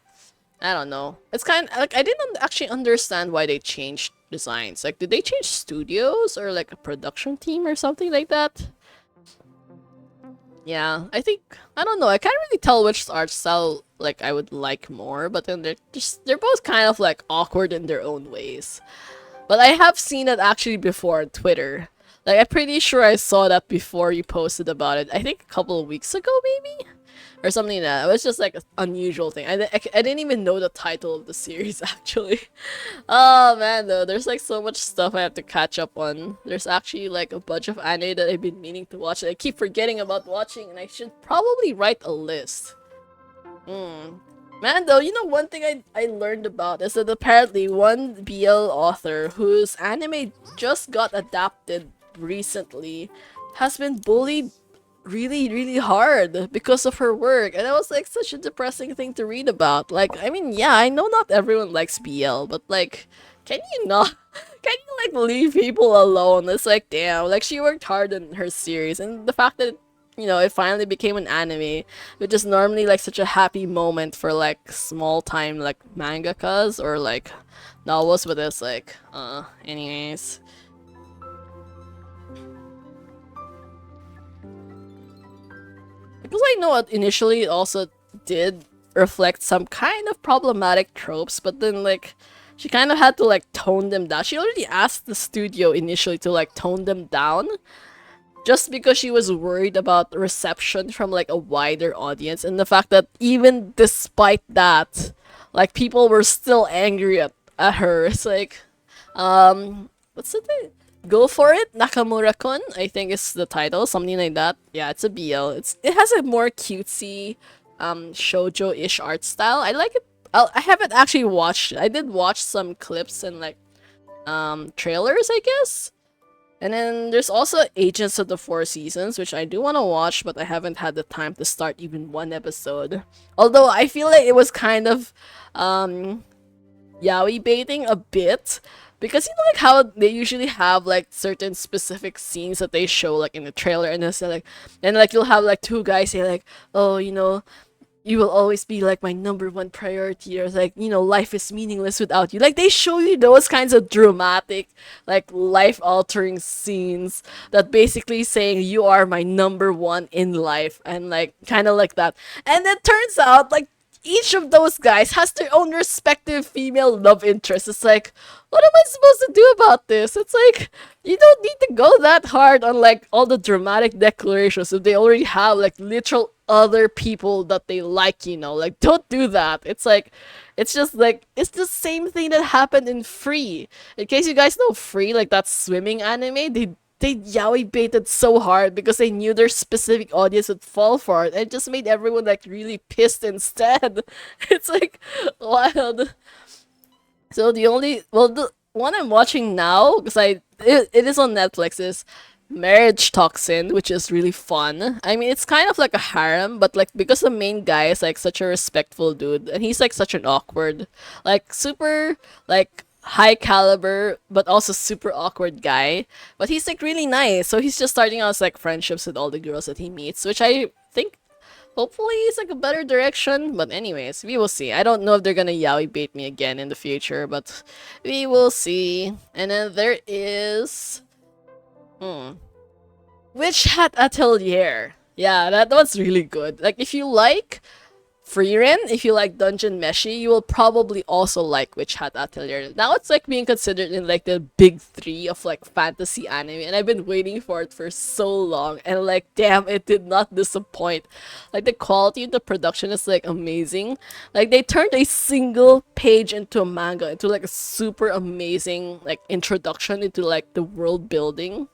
I don't know. It's kind of like I didn't actually understand why they changed designs. Like, did they change studios or like a production team or something like that? Yeah, I think I don't know. I can't really tell which art style like I would like more, but then they're both kind of like awkward in their own ways. But I have seen it actually before on Twitter. Like I'm pretty sure I saw that before you posted about it. I think a couple of weeks ago maybe? Or something like that. It was just like an unusual thing. I didn't even know the title of the series actually. Oh man, though, there's like so much stuff I have to catch up on. There's actually like a bunch of anime that I've been meaning to watch. I keep forgetting about watching, and I should probably write a list. Hmm. Man, though, you know one thing I learned about is that apparently one BL author whose anime just got adapted recently has been bullied really, really hard because of her work. And that was like such a depressing thing to read about. Like, I mean, yeah, I know not everyone likes BL, but like, can you not? Can you like leave people alone? It's like, damn, like she worked hard in her series, and the fact that it finally became an anime, which is normally like such a happy moment for like small time like mangakas or like novels, but it's like, anyways. Because I know it initially also did reflect some kind of problematic tropes, but then like she kind of had to like tone them down. She already asked the studio initially to like tone them down just because she was worried about reception from like a wider audience, and the fact that even despite that, like people were still angry at her. It's like, what's the thing? Go for it, Nakamura-kun, I think is the title, something like that. Yeah, it's a BL. It has a more cutesy, shoujo-ish art style. I like it. I haven't actually watched it. I did watch some clips and like trailers, I guess. And then there's also Agents of the Four Seasons, which I do want to watch, but I haven't had the time to start even one episode. Although I feel like it was kind of yaoi baiting a bit, because you know like how they usually have like certain specific scenes that they show like in the trailer, and it's like, and like you'll have like two guys say like, oh, you will always be like my number one priority, or like, life is meaningless without you. Like they show you those kinds of dramatic, like life altering scenes that basically saying you are my number one in life, and like kind of like that. And it turns out like each of those guys has their own respective female love interests. It's like, what am I supposed to do about this? It's like, you don't need to go that hard on like all the dramatic declarations if they already have like literal other people that they like, like don't do that. It's like, it's just like, it's the same thing that happened in Free. In case you guys know Free, like that swimming anime, they yaoi baited so hard because they knew their specific audience would fall for it, and it just made everyone like really pissed instead. It's like wild. So the one I'm watching now, because it is on Netflix, is Marriage Toxin, which is really fun. I mean, it's kind of like a harem, but like because the main guy is like such a respectful dude, and he's like such an awkward, like super like high caliber but also super awkward guy, but he's like really nice. So he's just starting out as like friendships with all the girls that he meets, which I think Hopefully it's like a better direction. But anyways, we will see. I don't know if they're gonna yaoi bait me again in the future, but we will see. And then there is Witch Hat Atelier. Yeah, that was really good. Like if you like Frieren, if you like Dungeon Meshi, you will probably also like Witch Hat Atelier. Now it's like being considered in like the big three of like fantasy anime, and I've been waiting for it for so long, and like damn, it did not disappoint. Like the quality of the production is like amazing. Like they turned a single page into a manga, into like a super amazing like introduction into like the world building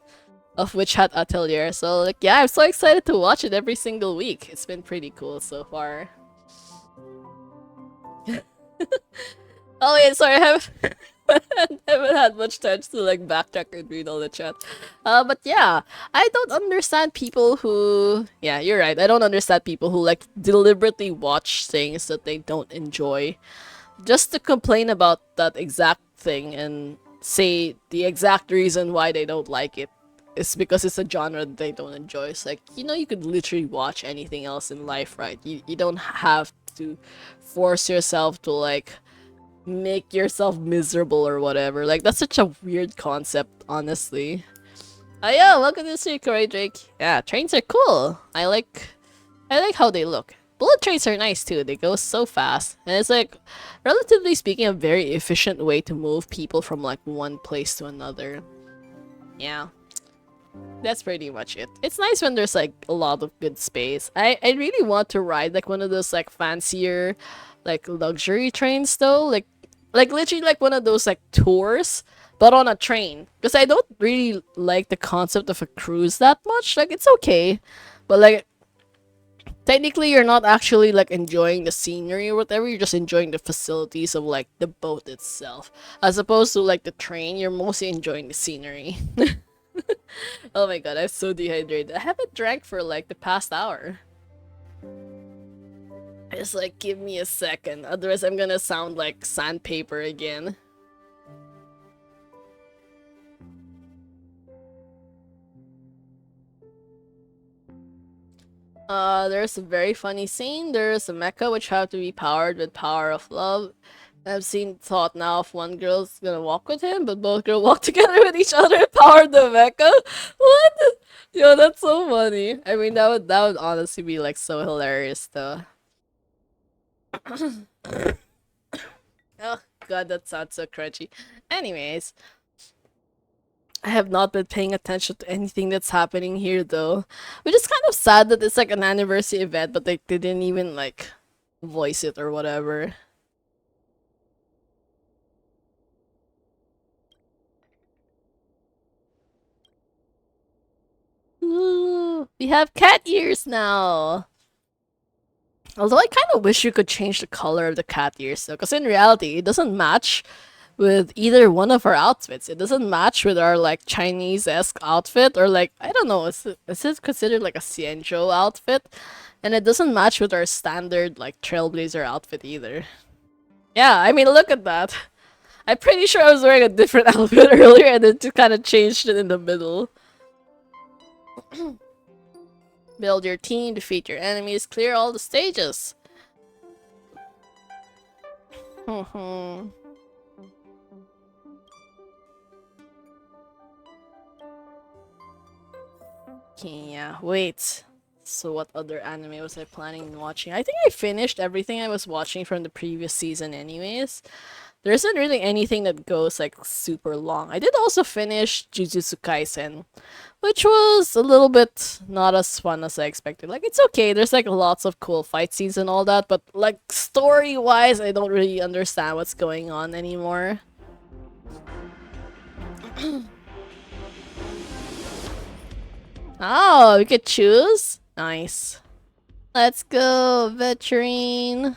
of Witch Hat Atelier. So like yeah, I'm so excited to watch it every single week. It's been pretty cool so far. Oh yeah, sorry, I have haven't had much time to like backtrack and read all the chat. But yeah, I don't understand people who yeah, you're right. I don't understand people who like deliberately watch things that they don't enjoy just to complain about that exact thing and say the exact reason why they don't like it is because it's a genre that they don't enjoy. It's like, you know, you could literally watch anything else in life, right? You don't have to force yourself to like make yourself miserable or whatever. Like that's such a weird concept, honestly. Yeah, welcome to the Korea Drake. Yeah, trains are cool. I like how they look. Bullet trains are nice too. They go so fast. And it's like relatively speaking a very efficient way to move people from like one place to another. Yeah. That's pretty much it. It's nice when there's like a lot of good space. I really want to ride like one of those like fancier like luxury trains though. Like literally like one of those like tours but on a train. Because I don't really like the concept of a cruise that much. Like it's okay. But like technically you're not actually like enjoying the scenery or whatever, you're just enjoying the facilities of like the boat itself. As opposed to like the train, you're mostly enjoying the scenery. Oh my god, I'm so dehydrated. I haven't drank for like the past hour. Just like give me a second, otherwise I'm gonna sound like sandpaper again. There's a very funny scene. There's a mecha which have to be powered with power of love. I've seen thought now if one girl's gonna walk with him, but both girls walk together with each other and power the mecha. What? Yo, that's so funny. I mean, that would honestly be like so hilarious, though. Oh god, that sounds so crunchy. Anyways, I have not been paying attention to anything that's happening here though. Which is kind of sad that it's like an anniversary event, but they didn't even like voice it or whatever. Ooh, we have cat ears now. Although I kind of wish you could change the color of the cat ears though, because in reality it doesn't match with either one of our outfits. It doesn't match with our like Chinese-esque outfit or like I don't know, is it considered like a Xianzhou outfit? And it doesn't match with our standard like Trailblazer outfit either. Yeah, I mean look at that. I'm pretty sure I was wearing a different outfit earlier and then just kind of changed it in the middle. Build your team, defeat your enemies, clear all the stages. Okay, yeah, wait. So what other anime was I planning on watching? I think I finished everything I was watching from the previous season anyways. There isn't really anything that goes like super long. I did also finish Jujutsu Kaisen, which was a little bit not as fun as I expected. Like it's okay, there's like lots of cool fight scenes and all that, but like story-wise, I don't really understand what's going on anymore. Oh, we could choose? Nice. Let's go, Veterine.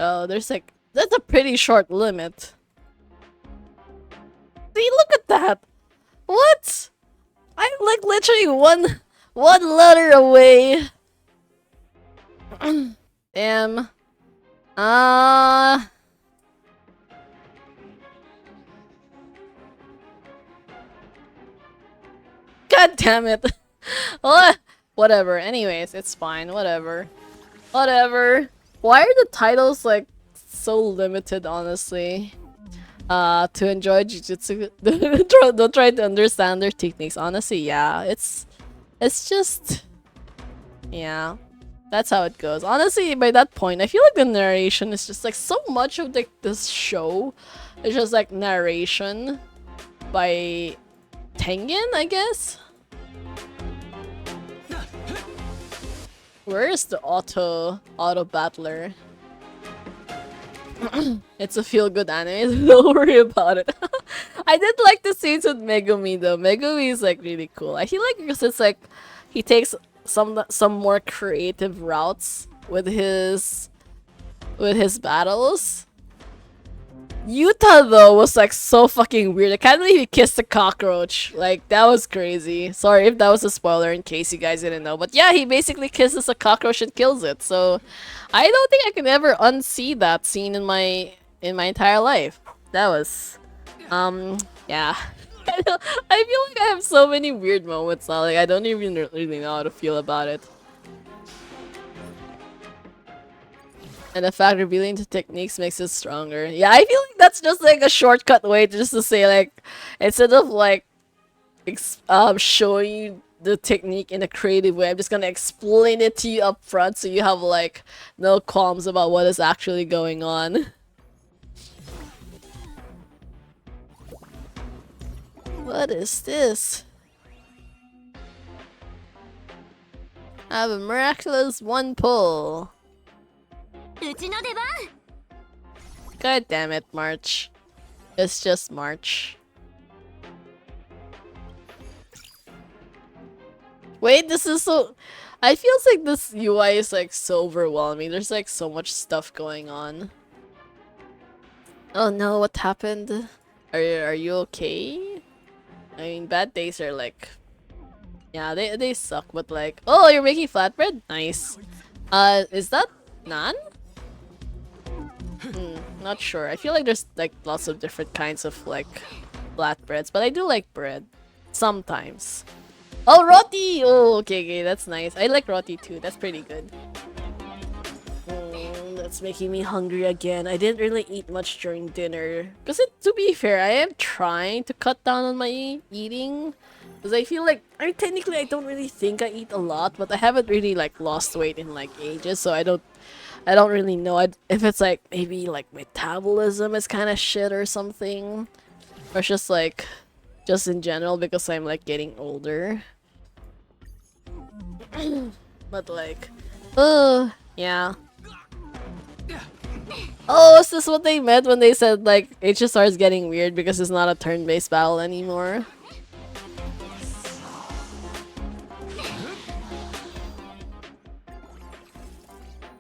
Oh, there's like... That's a pretty short limit. See, look at that! What? I'm like literally one letter away. Damn. Uh God damn it. Oh, whatever. Anyways, it's fine. Whatever. Whatever. Why are the titles like so limited, honestly? To enjoy jujutsu, don't try to understand their techniques. Honestly, yeah, it's just yeah, that's how it goes. Honestly, by that point, I feel like the narration is just like so much of like this show. It's just like narration by Tengen, I guess. Where is the auto battler? It's a feel-good anime, don't worry about it. I did like the scenes with Megumi though. Megumi is like really cool. I feel like because it's like he takes some more creative routes with his battles. Yuta though was like so fucking weird. I can't believe he kissed a cockroach. Like that was crazy. Sorry if that was a spoiler in case you guys didn't know. But yeah, he basically kisses a cockroach and kills it. So I don't think I can ever unsee that scene in my entire life. That was yeah. I feel like I have so many weird moments now. Like I don't even really know how to feel about it. And the fact revealing the techniques makes it stronger. Yeah, I feel like that's just like a shortcut way to just to say like, instead of like, showing you the technique in a creative way, I'm just gonna explain it to you up front so you have like no qualms about what is actually going on. What is this? I have a miraculous one pull. God damn it, March. It's just March. Wait, this is so... I feels like this UI is like so overwhelming. There's like so much stuff going on. Oh no, what happened? Are you okay? I mean, bad days are like... Yeah, they suck, but like... Oh, you're making flatbread? Nice. Is that naan? Not sure. I feel like there's like lots of different kinds of like flatbreads, but I do like bread. Sometimes. Oh, roti! Oh, okay, that's nice. I like roti too. That's pretty good. That's making me hungry again. I didn't really eat much during dinner. Because to be fair, I am trying to cut down on my eating. Because I feel like, I mean, technically I don't really think I eat a lot, but I haven't really like lost weight in like ages, so I don't really know if it's like maybe like metabolism is kind of shit or something. Or it's just like, just in general because I'm like getting older. But like, yeah. Oh, is this what they meant when they said like HSR is getting weird because it's not a turn-based battle anymore?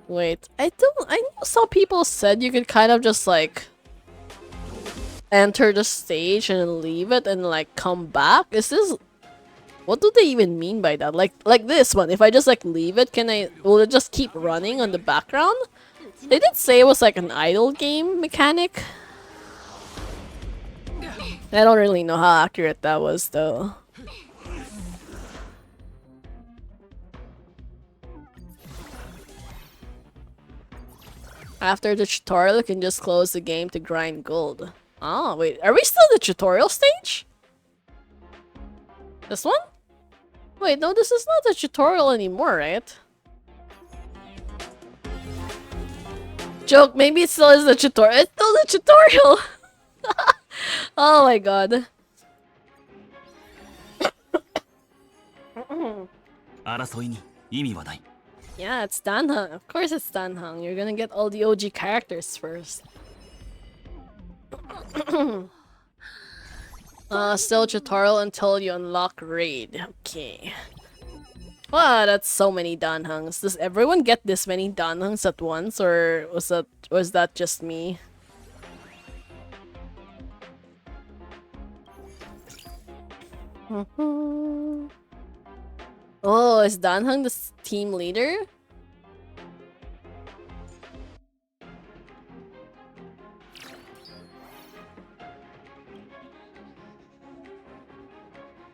Wait, I know some people said you could kind of just like enter the stage and leave it and like come back. Is this... What do they even mean by that? Like this one, if I just like leave it, will it just keep running on the background? They did say it was like an idle game mechanic. I don't really know how accurate that was though. After the tutorial, you can just close the game to grind gold. Oh, wait, are we still in the tutorial stage? This one? Wait, no, this is not a tutorial anymore, right? Joke, maybe it still is a tutorial. It's still a tutorial! Oh my god. Yeah, it's Danheng. Of course it's Danheng. You're gonna get all the OG characters first. Still tutorial until you unlock raid. Okay. Wow, that's so many Danhengs. Does everyone get this many Danhengs at once, or was that just me? Oh, is Danheng the team leader?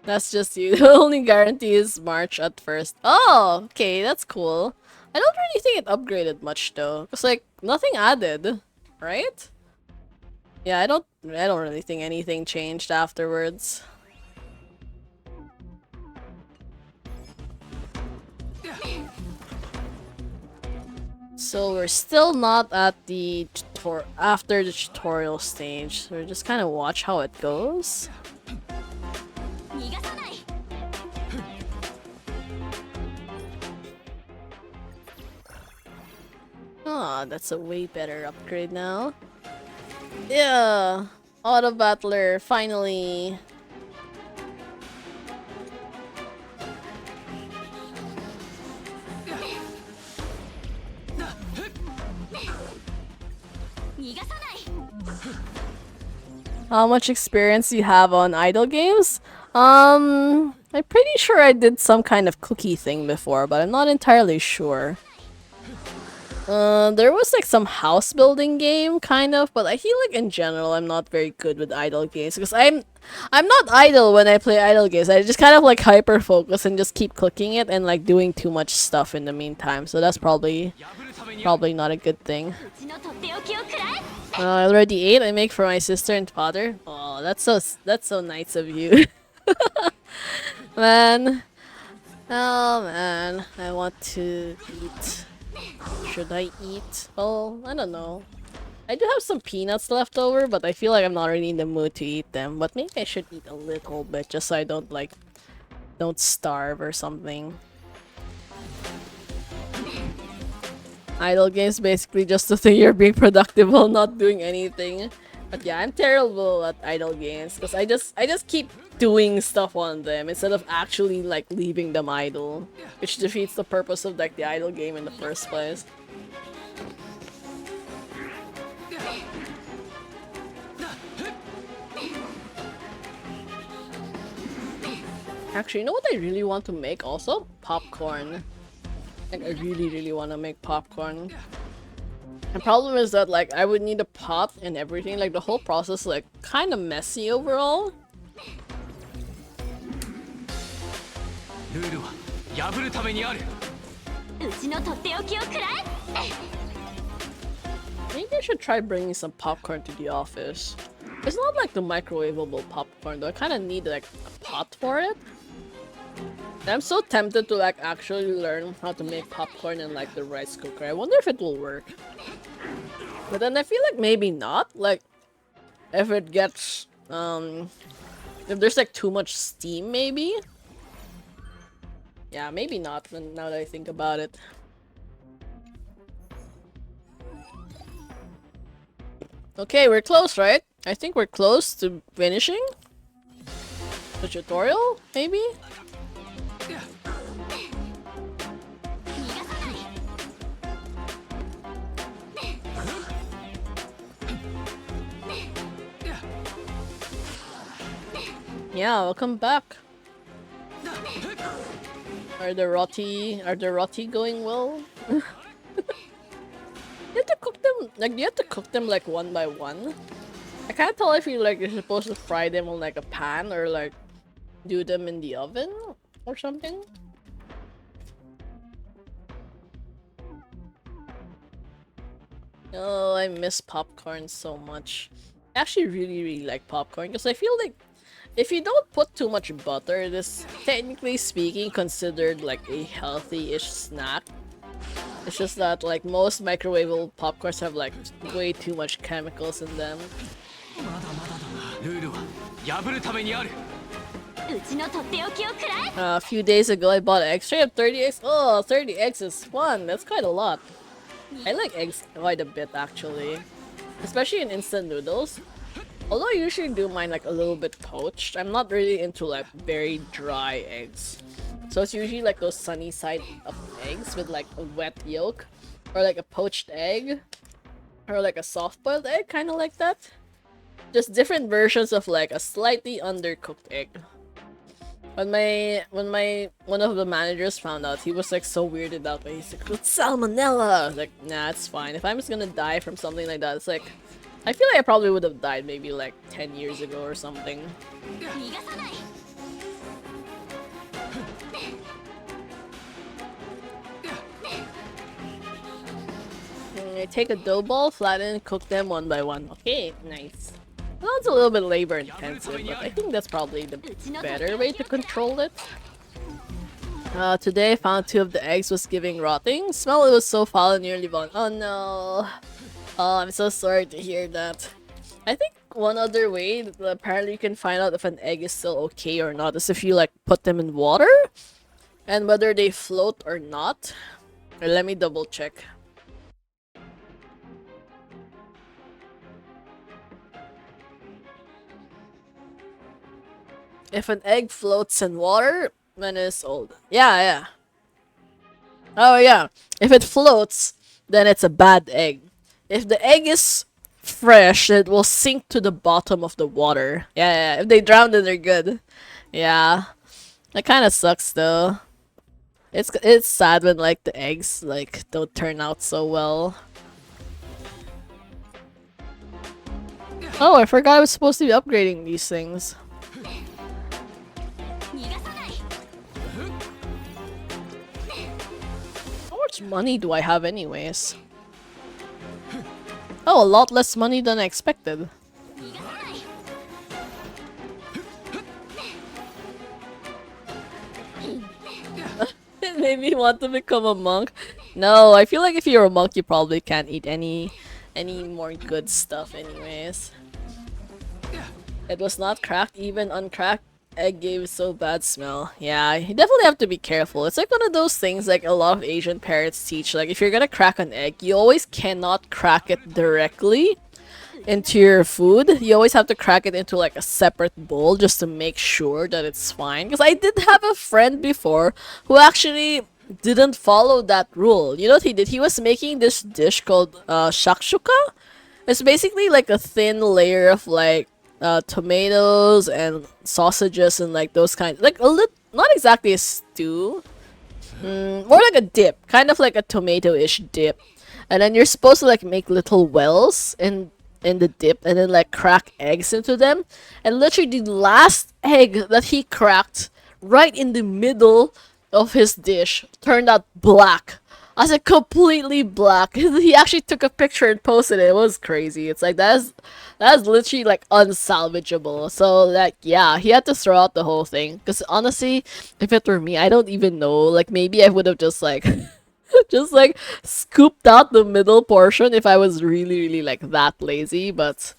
That's just you. The only guarantee is March at first. Oh, okay, that's cool. I don't really think it upgraded much though, cause like nothing added, right? Yeah, I don't really think anything changed afterwards. So we're still not at the after the tutorial stage. So we're just kind of watch how it goes. Ah, that's a way better upgrade now. Yeah, Auto Battler, finally. How much experience do you have on idle games? I'm pretty sure I did some kind of cookie thing before, but I'm not entirely sure. There was like some house building game kind of, but I feel like in general I'm not very good with idle games because I'm not idle when I play idle games. I just kind of like hyper focus and just keep clicking it and like doing too much stuff in the meantime. So that's probably not a good thing. I already ate. I make for my sister and father. Oh, that's so nice of you, man. Oh man, I want to eat. Should I eat? Well, I don't know. I do have some peanuts left over, but I feel like I'm not really in the mood to eat them. But maybe I should eat a little bit just so I don't starve or something. Idle games basically just to think you're being productive while not doing anything. But yeah, I'm terrible at idle games because I just keep doing stuff on them instead of actually like leaving them idle, which defeats the purpose of like the idle game in the first place. Actually, you know what I really want to make also? Popcorn. Like I really want to make popcorn. The problem is that like I would need a pot and everything, like the whole process like kind of messy overall. Maybe I should try bringing some popcorn to the office. It's not like the microwavable popcorn though, I kind of need like a pot for it. And I'm so tempted to like actually learn how to make popcorn in like the rice cooker. I wonder if it will work. But then I feel like maybe not. Like if it gets if there's like too much steam maybe. Yeah, maybe not now that I think about it. Okay, we're close, right? I think we're close to finishing the tutorial, maybe? Yeah, welcome back. Are the roti going well? You have to cook them like you have to cook them like one by one. I can't tell if you're supposed to fry them on like a pan or like do them in the oven or something. Oh, I miss popcorn so much. I actually really like popcorn because I feel like if you don't put too much butter, it is technically speaking considered like a healthy-ish snack. It's just that like most microwavable popcorns have like way too much chemicals in them. A few days ago I bought eggs. Straight up 30 eggs. Oh, 30 eggs is fun. That's quite a lot. I like eggs quite a bit actually. Especially in instant noodles. Although I usually do mine like a little bit poached, I'm not really into like very dry eggs. So it's usually like those sunny side up eggs with like a wet yolk, or like a poached egg, or like a soft boiled egg, kind of like that. Just different versions of like a slightly undercooked egg. When one of the managers found out, he was like so weirded out. But he's like, "It's salmonella." I was like, nah, it's fine. If I'm just gonna die from something like that, it's like I feel like I probably would have died maybe like 10 years ago or something. Take a dough ball, flatten, cook them one by one. Okay, nice. Well, it's a little bit labor intensive, but I think that's probably the better way to control it. Today I found 2 of the eggs was giving rotting. Smell it was so foul and nearly gone. Oh no. Oh, I'm so sorry to hear that. I think one other way that apparently you can find out if an egg is still okay or not is if you like put them in water and whether they float or not. Let me double check. If an egg floats in water, then it's old. Yeah, yeah. Oh yeah. If it floats, then it's a bad egg. If the egg is fresh, it will sink to the bottom of the water. Yeah, yeah. If they drown, then they're good. Yeah. That kind of sucks though. It's sad when like the eggs like don't turn out so well. Oh, I forgot I was supposed to be upgrading these things. How much money do I have anyways? Oh, a lot less money than I expected. It made me want to become a monk. No, I feel like if you're a monk, you probably can't eat any more good stuff anyways. It was not cracked, even uncracked egg gave so bad smell. Yeah, you definitely have to be careful. It's like one of those things like a lot of Asian parents teach. Like if you're gonna crack an egg, you always cannot crack it directly into your food. You always have to crack it into like a separate bowl just to make sure that it's fine. Because I did have a friend before who actually didn't follow that rule. You know what he did? He was making this dish called shakshuka. It's basically like a thin layer of like tomatoes and sausages and like those kinds, like a little, not exactly a stew, more like a dip, kind of like a tomato-ish dip, and then you're supposed to like make little wells in the dip and then like crack eggs into them, and literally the last egg that he cracked right in the middle of his dish turned out black. I said completely black. He actually took a picture and posted it. It was crazy. It's like that's literally like unsalvageable. So like yeah, he had to throw out the whole thing. Cause honestly, if it were me, I don't even know. Like maybe I would have just like just like scooped out the middle portion if I was really like that lazy. But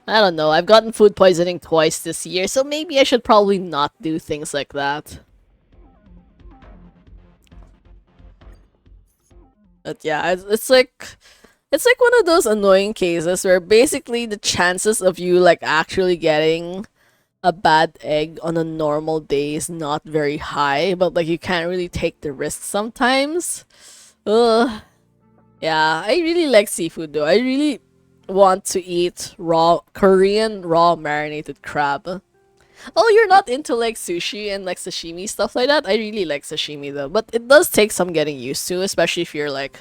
I don't know. I've gotten food poisoning twice this year, so maybe I should probably not do things like that. But yeah, it's like one of those annoying cases where basically the chances of you like actually getting a bad egg on a normal day is not very high, but like you can't really take the risk sometimes. Ugh. Yeah, I really like seafood though. I really want to eat raw Korean raw marinated crab. Oh, you're not into like sushi and like sashimi stuff like that? I really like sashimi though, but it does take some getting used to, especially if you're like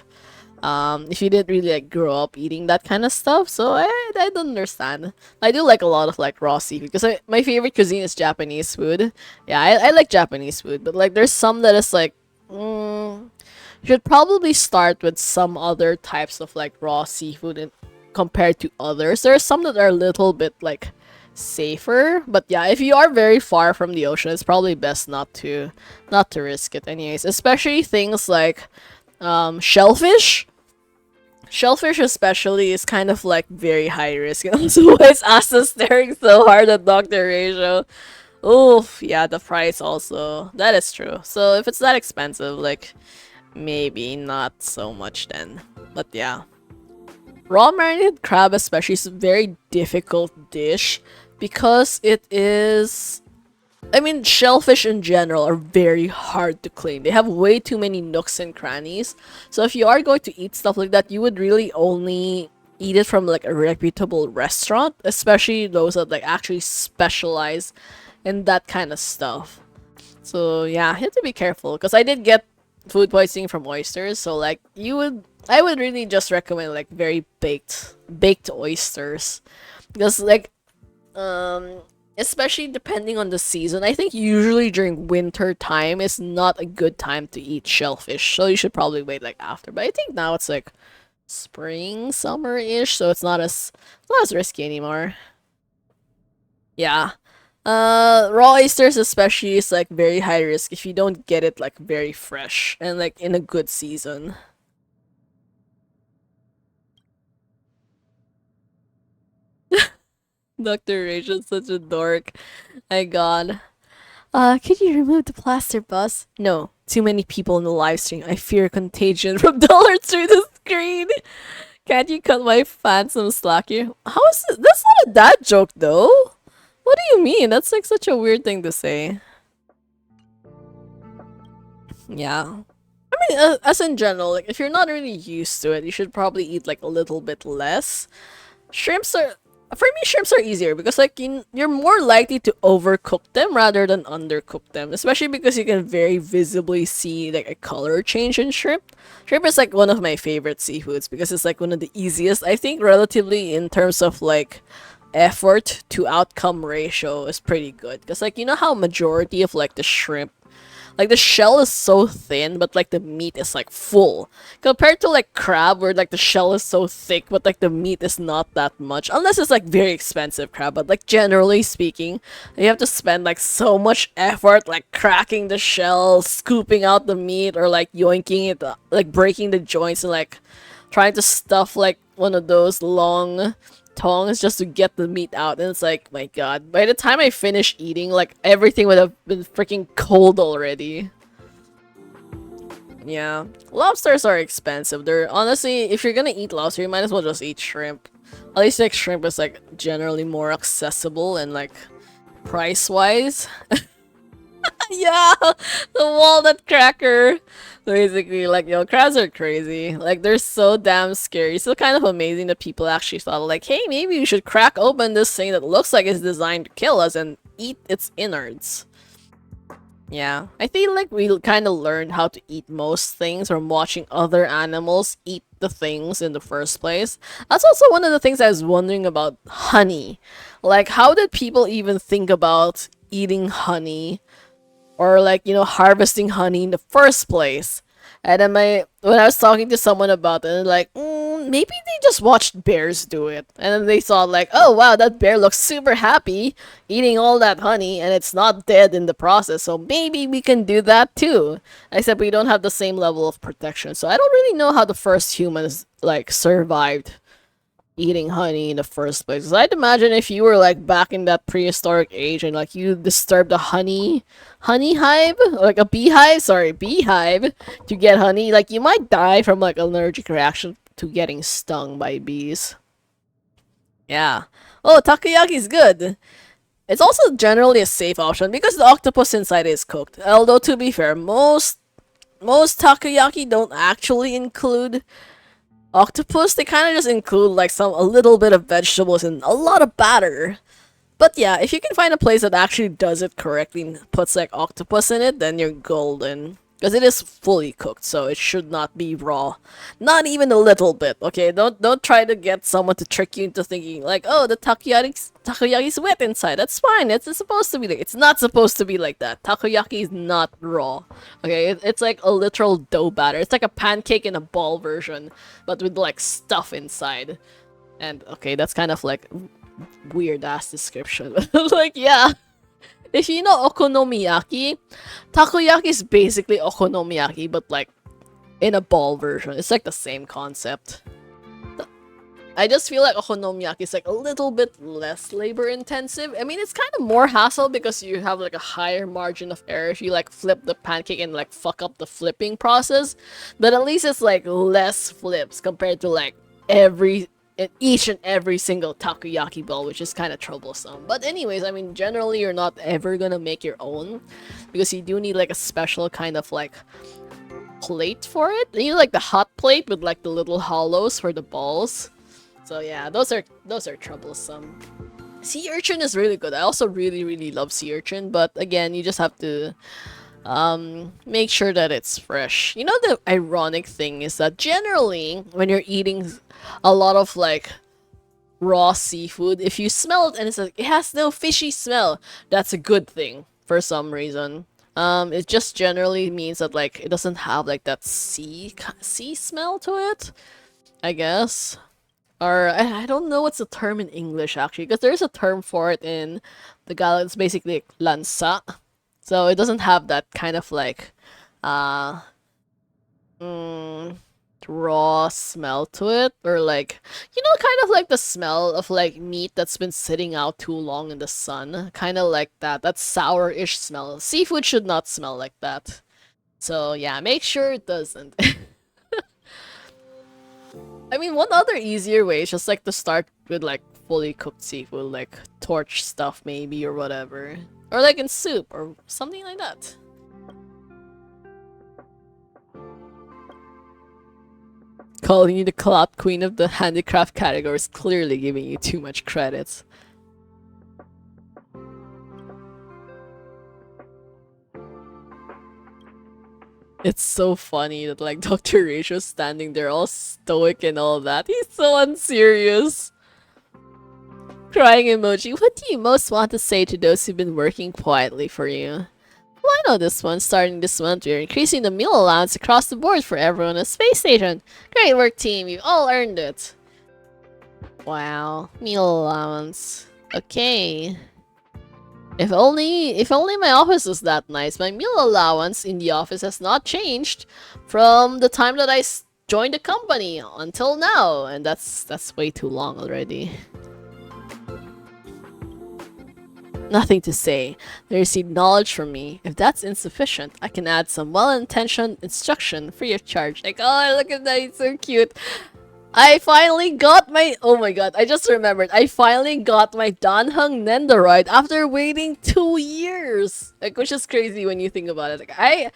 if you didn't really like grow up eating that kind of stuff. So I don't understand. I do like a lot of like raw seafood because my favorite cuisine is Japanese food. Yeah, I like Japanese food, but like there's some that is like you should probably start with some other types of like raw seafood compared to others. There are some that are a little bit like safer, but yeah, if you are very far from the ocean, it's probably best not to risk it anyways, especially things like shellfish. Shellfish especially is kind of like very high risk, and also why is Asta staring so hard at Dr. Ratio? Oof, yeah, the price also, that is true. So if it's that expensive, like maybe not so much then. But yeah, raw marinated crab especially is a very difficult dish because it is, I mean, shellfish in general are very hard to clean. They have way too many nooks and crannies. So if you are going to eat stuff like that, you would really only eat it from like a reputable restaurant, especially those that like actually specialize in that kind of stuff. So yeah, you have to be careful because I did get food poisoning from oysters. So like I would really just recommend like very baked oysters because like especially depending on the season, I think usually during winter time is not a good time to eat shellfish, so you should probably wait like after. But I think now it's like spring, summer-ish, so it's not as risky anymore. Yeah. Raw oysters especially is like very high risk if you don't get it like very fresh and like in a good season. Dr. Rachel's such a dork. My god. Could you remove the plaster bus? No. Too many people in the live stream. I fear contagion from dollars through the screen. Can't you cut my fans some slack here? How is it? That's not a dad joke though. What do you mean? That's like such a weird thing to say. Yeah. I mean, as in general, like if you're not really used to it, you should probably eat like a little bit less. Shrimps are, for me, shrimps are easier because like you're more likely to overcook them rather than undercook them, especially because you can very visibly see like a color change in shrimp. Shrimp is like one of my favorite seafoods because it's like one of the easiest, I think, relatively in terms of like effort to outcome ratio is pretty good because like you know how majority of like the shrimp, like the shell is so thin, but like the meat is like full. Compared to like crab, where like the shell is so thick, but like the meat is not that much. Unless it's like very expensive crab, but like generally speaking, you have to spend like so much effort like cracking the shell, scooping out the meat, or like yoinking it, like breaking the joints and like trying to stuff like one of those long tongs just to get the meat out, and it's like, my god, by the time I finish eating, like everything would have been freaking cold already. Yeah, lobsters are expensive. They're honestly, if you're gonna eat lobster, you might as well just eat shrimp. At least like shrimp is like generally more accessible and like price wise. Yeah, the walnut cracker. Basically, like, yo, crabs are crazy. Like, they're so damn scary. So kind of amazing that people actually thought, like, hey, maybe we should crack open this thing that looks like it's designed to kill us and eat its innards. Yeah, I feel like we kind of learned how to eat most things from watching other animals eat the things in the first place. That's also one of the things I was wondering about honey. Like, how did people even think about eating honey? Or like harvesting honey in the first place. And then when I was talking to someone about it, they're like, maybe they just watched bears do it, and then they saw like, oh wow, that bear looks super happy eating all that honey, and it's not dead in the process, so maybe we can do that too. Except we don't have the same level of protection, so I don't really know how the first humans like survived eating honey in the first place. 'Cause I'd imagine if you were like back in that prehistoric age and like you disturbed a honey hive, like a beehive, sorry, beehive to get honey, like you might die from like allergic reaction to getting stung by bees. Yeah. Oh, takoyaki's good. It's also generally a safe option because the octopus inside is cooked. Although to be fair, most takoyaki don't actually include octopus. They kind of just include like a little bit of vegetables and a lot of batter. But yeah, if you can find a place that actually does it correctly and puts like octopus in it, then you're golden. Because it is fully cooked, so it should not be raw. Not even a little bit, okay? Don't try to get someone to trick you into thinking like, oh, the takoyaki's wet inside. That's fine. It's supposed to be like, it's not supposed to be like that. Takoyaki is not raw. Okay, it's like a literal dough batter. It's like a pancake in a ball version, but with like stuff inside. And okay, that's kind of like weird ass description. Like, yeah. If you know okonomiyaki, takoyaki is basically okonomiyaki, but like in a ball version. It's like the same concept. I just feel like okonomiyaki is like a little bit less labor intensive. I mean, it's kind of more hassle because you have like a higher margin of error if you like flip the pancake and like fuck up the flipping process. But at least it's like less flips compared to like each and every single takoyaki ball, which is kind of troublesome. But anyways, I mean, generally you're not ever gonna make your own because you do need like a special kind of like plate for it. You need like the hot plate with like the little hollows for the balls. So yeah, those are troublesome. Sea urchin is really good. I also really love sea urchin, but again, you just have to make sure that it's fresh. You know, the ironic thing is that generally when you're eating a lot of like raw seafood, if you smell it and it's like it has no fishy smell, that's a good thing for some reason. It just generally means that like it doesn't have like that sea smell to it. I guess. Or I don't know what's the term in English actually, because there's a term for it in the Tagalog. It's basically like lansa. So it doesn't have that kind of like uh mm, raw smell to it, or like, kind of like the smell of like meat that's been sitting out too long in the sun, kind of like that sour-ish smell. Seafood should not smell like that. So yeah, make sure it doesn't. I mean, one other easier way is just like to start with like fully cooked seafood, like torch stuff maybe or whatever, or like in soup or something like that. Calling you the clout queen of the handicraft category is clearly giving you too much credit. It's so funny that like Dr. Ratio's standing there all stoic and all that. He's so unserious. Crying emoji. What do you most want to say to those who've been working quietly for you? Well, I know this one. Starting this month, we're increasing the meal allowance across the board for everyone at Space Station. Great work, team. You've all earned it. Wow. Meal allowance. Okay. If only my office was that nice. My meal allowance in the office has not changed from the time that I joined the company until now, and that's way too long already. Nothing to say. They received knowledge from me. If that's insufficient, I can add some well-intentioned instruction free of charge. Like, oh, look at that, he's so cute. I finally got my— oh my god, I just remembered. I finally got my Danheng Nendoroid after waiting 2 years. Like, which is crazy when you think about it. Like, I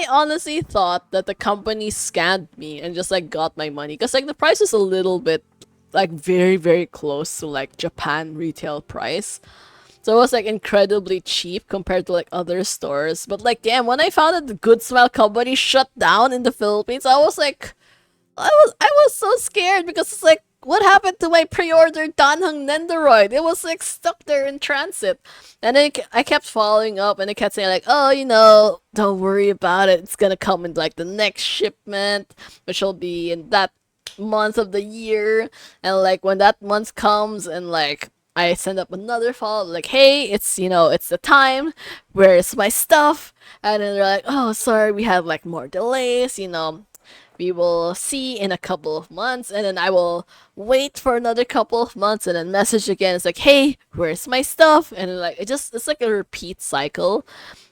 honestly thought that the company scammed me and just like got my money. Because like the price is a little bit like very, very close to like Japan retail price. So it was like incredibly cheap compared to like other stores. But like, damn, when I found that the Good Smile company shut down in the Philippines, I was like, I was so scared because it's like, what happened to my pre-ordered Danheng Nendoroid? It was like stuck there in transit. And then I kept following up and it kept saying like, oh, don't worry about it. It's gonna come in like the next shipment, which will be in that month of the year. And like when that month comes and like I send up another follow like, hey, it's the time. Where's my stuff? And then they're like, oh, sorry, we have like more delays, we will see in a couple of months. And then I will wait for another couple of months and then message again. It's like, hey, where's my stuff? And then, like, it's like a repeat cycle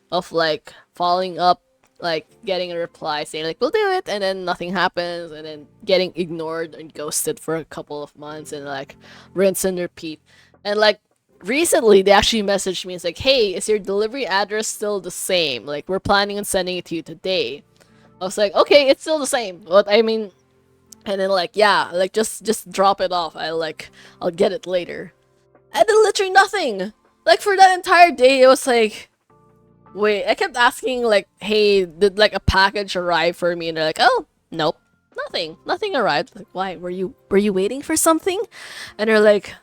of like following up, like getting a reply saying like we'll do it, and then nothing happens, and then getting ignored and ghosted for a couple of months, and like rinse and repeat. And like recently they actually messaged me. It's like, hey, is your delivery address still the same? Like, we're planning on sending it to you today. I was like, okay, it's still the same. But I mean, and then like, yeah, like just drop it off. I'll get it later. And then literally nothing. Like for that entire day, it was like, wait. I kept asking like, hey, did like a package arrive for me? And they're like, oh, nope, nothing arrived. Like, why? Were you waiting for something? And they're like,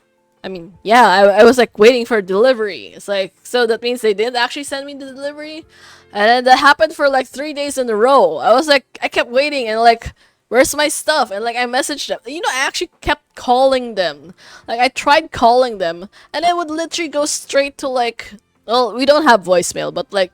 I mean, yeah, I was like waiting for delivery. It's like, so that means they didn't actually send me the delivery? And then that happened for like 3 days in a row. I was like, I kept waiting and like, where's my stuff? And like, I messaged them. I actually kept calling them. Like, I tried calling them and it would literally go straight to like, well, we don't have voicemail, but like,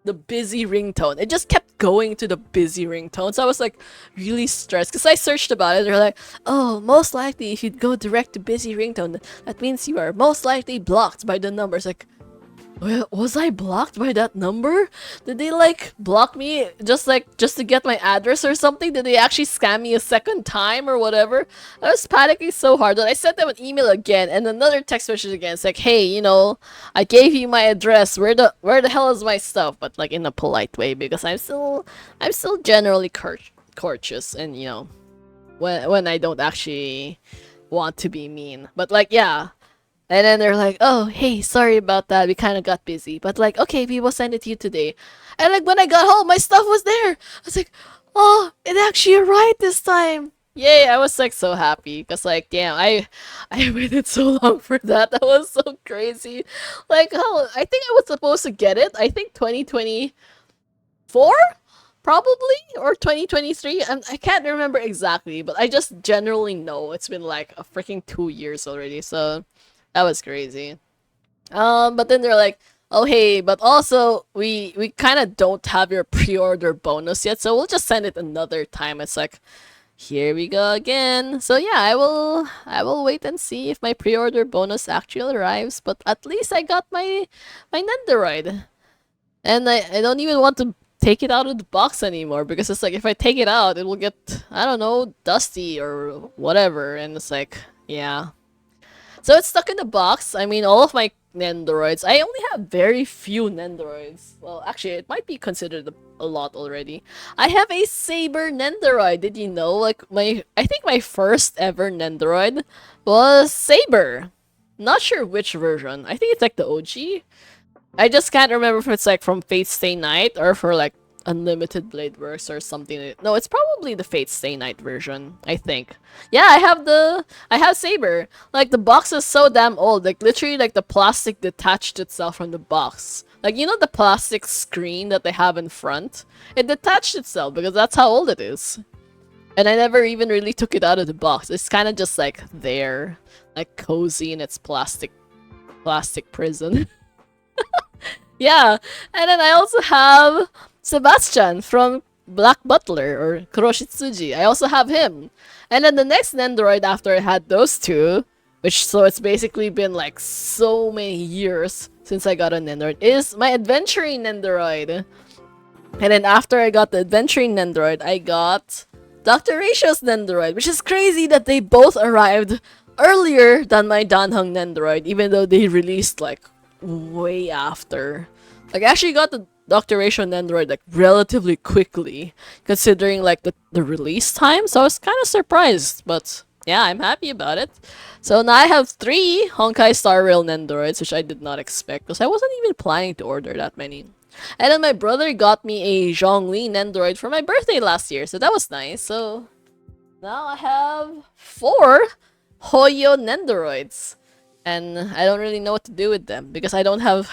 the busy ringtone. It just kept going to the busy ringtone. So I was like really stressed because I searched about it. They're like, oh, most likely if you go direct to busy ringtone, that means you are most likely blocked by the numbers. Like, well, was I blocked by that number? Did they like block me just to get my address or something? Did they actually scam me a second time or whatever? I was panicking so hard that I sent them an email again and another text message again. It's like, hey, I gave you my address. Where the hell is my stuff? But like in a polite way, because I'm still generally courteous, and when I don't actually want to be mean. But like, yeah. And then they're like, oh, hey, sorry about that. We kind of got busy. But like, okay, we will send it to you today. And like, when I got home, my stuff was there. I was like, oh, it actually arrived this time. Yay, I was like so happy. Because like, damn, I waited so long for that. That was so crazy. Like, I think I was supposed to get it. I think 2024? probably, or 2023. I can't remember exactly, but I just generally know it's been like a freaking 2 years already. So that was crazy. But then they're like, "Oh hey, but also we kind of don't have your pre-order bonus yet, so we'll just send it another time." It's like, here we go again. So yeah, I will wait and see if my pre-order bonus actually arrives. But at least I got my Nendoroid, and I don't even want to take it out of the box anymore because it's like if I take it out, it will get, I don't know, dusty or whatever, and it's like, yeah. So it's stuck in the box. I mean, all of my Nendoroids. I only have very few Nendoroids. Well, actually, it might be considered a lot already. I have a Saber Nendoroid. Did you know? Like I think my first ever Nendoroid was Saber. Not sure which version. I think it's like the OG. I just can't remember if it's like from Fate Stay Night or for like Unlimited Blade Works or something. No, it's probably the Fate Stay Night version, I think. Yeah, I have Saber. Like the box is so damn old. Like literally like the plastic detached itself from the box. Like you know the plastic screen that they have in front? It detached itself because that's how old it is. And I never even really took it out of the box. It's kind of just like there, like cozy in its plastic prison. Yeah, and then I also have Sebastian from Black Butler or Kuroshitsuji. I also have him. And then the next Nendoroid after I had those two, which so it's basically been like so many years since I got a Nendoroid, is my Adventuring Nendoroid. And then after I got the Adventuring Nendoroid, I got Dr. Ratio's Nendoroid, which is crazy that they both arrived earlier than my Danheng Nendoroid, even though they released like way after. Like, I actually got the Dr. Ratio Nendoroid like relatively quickly, considering like the release time. So I was kind of surprised, but yeah, I'm happy about it. So now I have 3 Honkai Star Rail Nendoroids, which I did not expect because I wasn't even planning to order that many. And then my brother got me a Zhongli Nendoroid for my birthday last year, so that was nice. So now I have 4 Hoyo Nendoroids. And I don't really know what to do with them because I don't have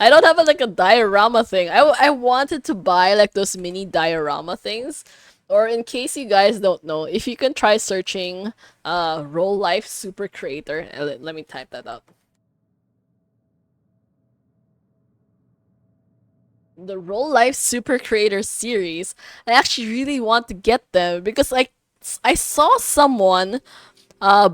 I don't have like a diorama thing. I wanted to buy like those mini diorama things. Or in case you guys don't know, if you can try searching Roll Life Super Creator. Let me type that up. The Roll Life Super Creator series. I actually really want to get them because like I saw someone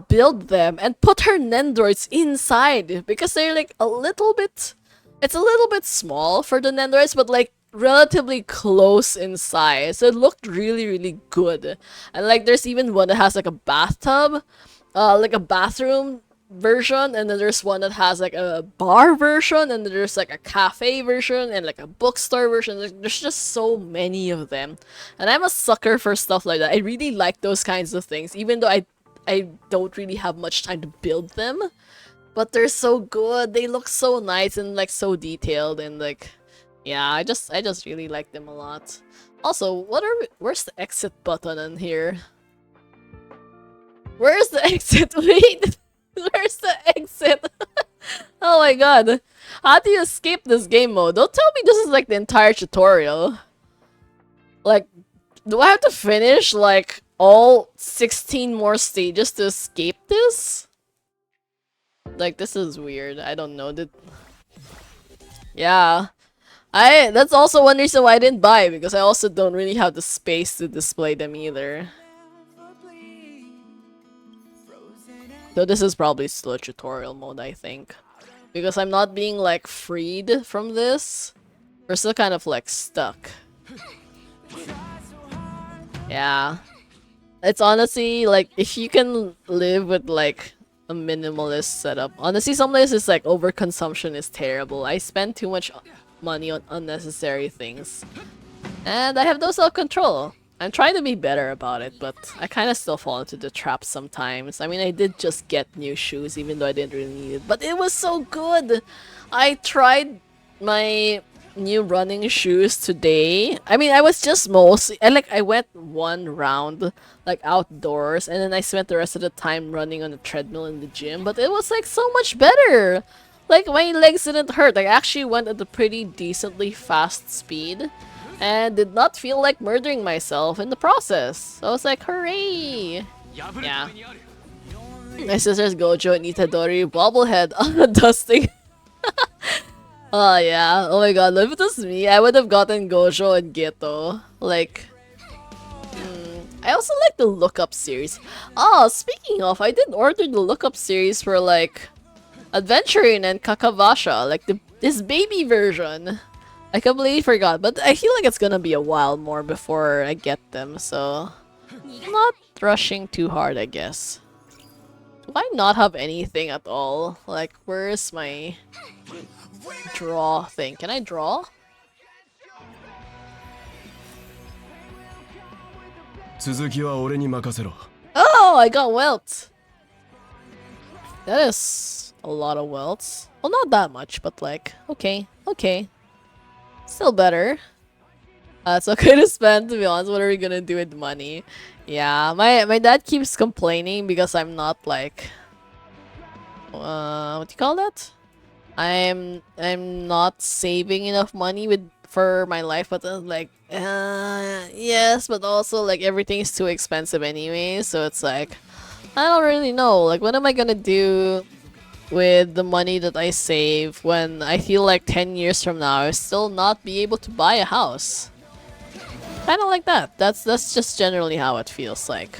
build them and put her Nendoroids inside because they're like a little bit, it's a little bit small for the Nendoroids, but like relatively close in size. So it looked really, really good. And like there's even one that has like a bathtub, like a bathroom version, and then there's one that has like a bar version, and then there's like a cafe version and like a bookstore version. There's just so many of them. And I'm a sucker for stuff like that. I really like those kinds of things, even though I don't really have much time to build them, but they're so good. They look so nice and like so detailed and like, yeah, I just really like them a lot. Also, where's the exit button in here? Where's the exit? Wait, where's the exit? Oh my god. How do you escape this game mode? Don't tell me this is like the entire tutorial. Like, do I have to finish like all 16 more stages to escape this? Like, this is weird. I don't know. Yeah. That's also one reason why I didn't buy, because I also don't really have the space to display them either. So this is probably still a tutorial mode, I think. Because I'm not being like freed from this. We're still kind of like stuck. Yeah. It's honestly like, if you can live with like a minimalist setup. Honestly, some places like overconsumption is terrible. I spend too much money on unnecessary things. And I have no self-control. I'm trying to be better about it, but I kind of still fall into the trap sometimes. I mean, I did just get new shoes even though I didn't really need it, but it was so good! I tried my new running shoes today. I mean, I was just mostly, I went one round like outdoors, and then I spent the rest of the time running on the treadmill in the gym, but it was like so much better. Like, my legs didn't hurt. I actually went at a pretty decently fast speed. and did not feel like murdering myself in the process. So I was like, hooray! Yeah. My sister's Gojo and Itadori bobblehead dusting. Oh yeah. Oh my god, if it was me, I would have gotten Gojo and Geto. Like, I also like the Lookup series. Oh, speaking of, I did order the Lookup series for like Adventuring and Kakavasha, like this baby version. I completely forgot, but I feel like it's gonna be a while more before I get them, so I'm not rushing too hard, I guess. Do I not have anything at all? Like, where's my draw thing? Can I draw? 続きは俺に任せろ。 Oh, I got wealth. That is a lot of wealth. Well, not that much, but like, okay, okay. Still better. It's okay to spend, to be honest. What are we gonna do with money? Yeah, my dad keeps complaining because I'm not like... what do you call that? I'm not saving enough money for my life, but like, yes, but also like everything is too expensive anyway, so it's like, I don't really know. Like, what am I gonna do with the money that I save when I feel like 10 years from now I still not be able to buy a house? Kind of like that. That's just generally how it feels like.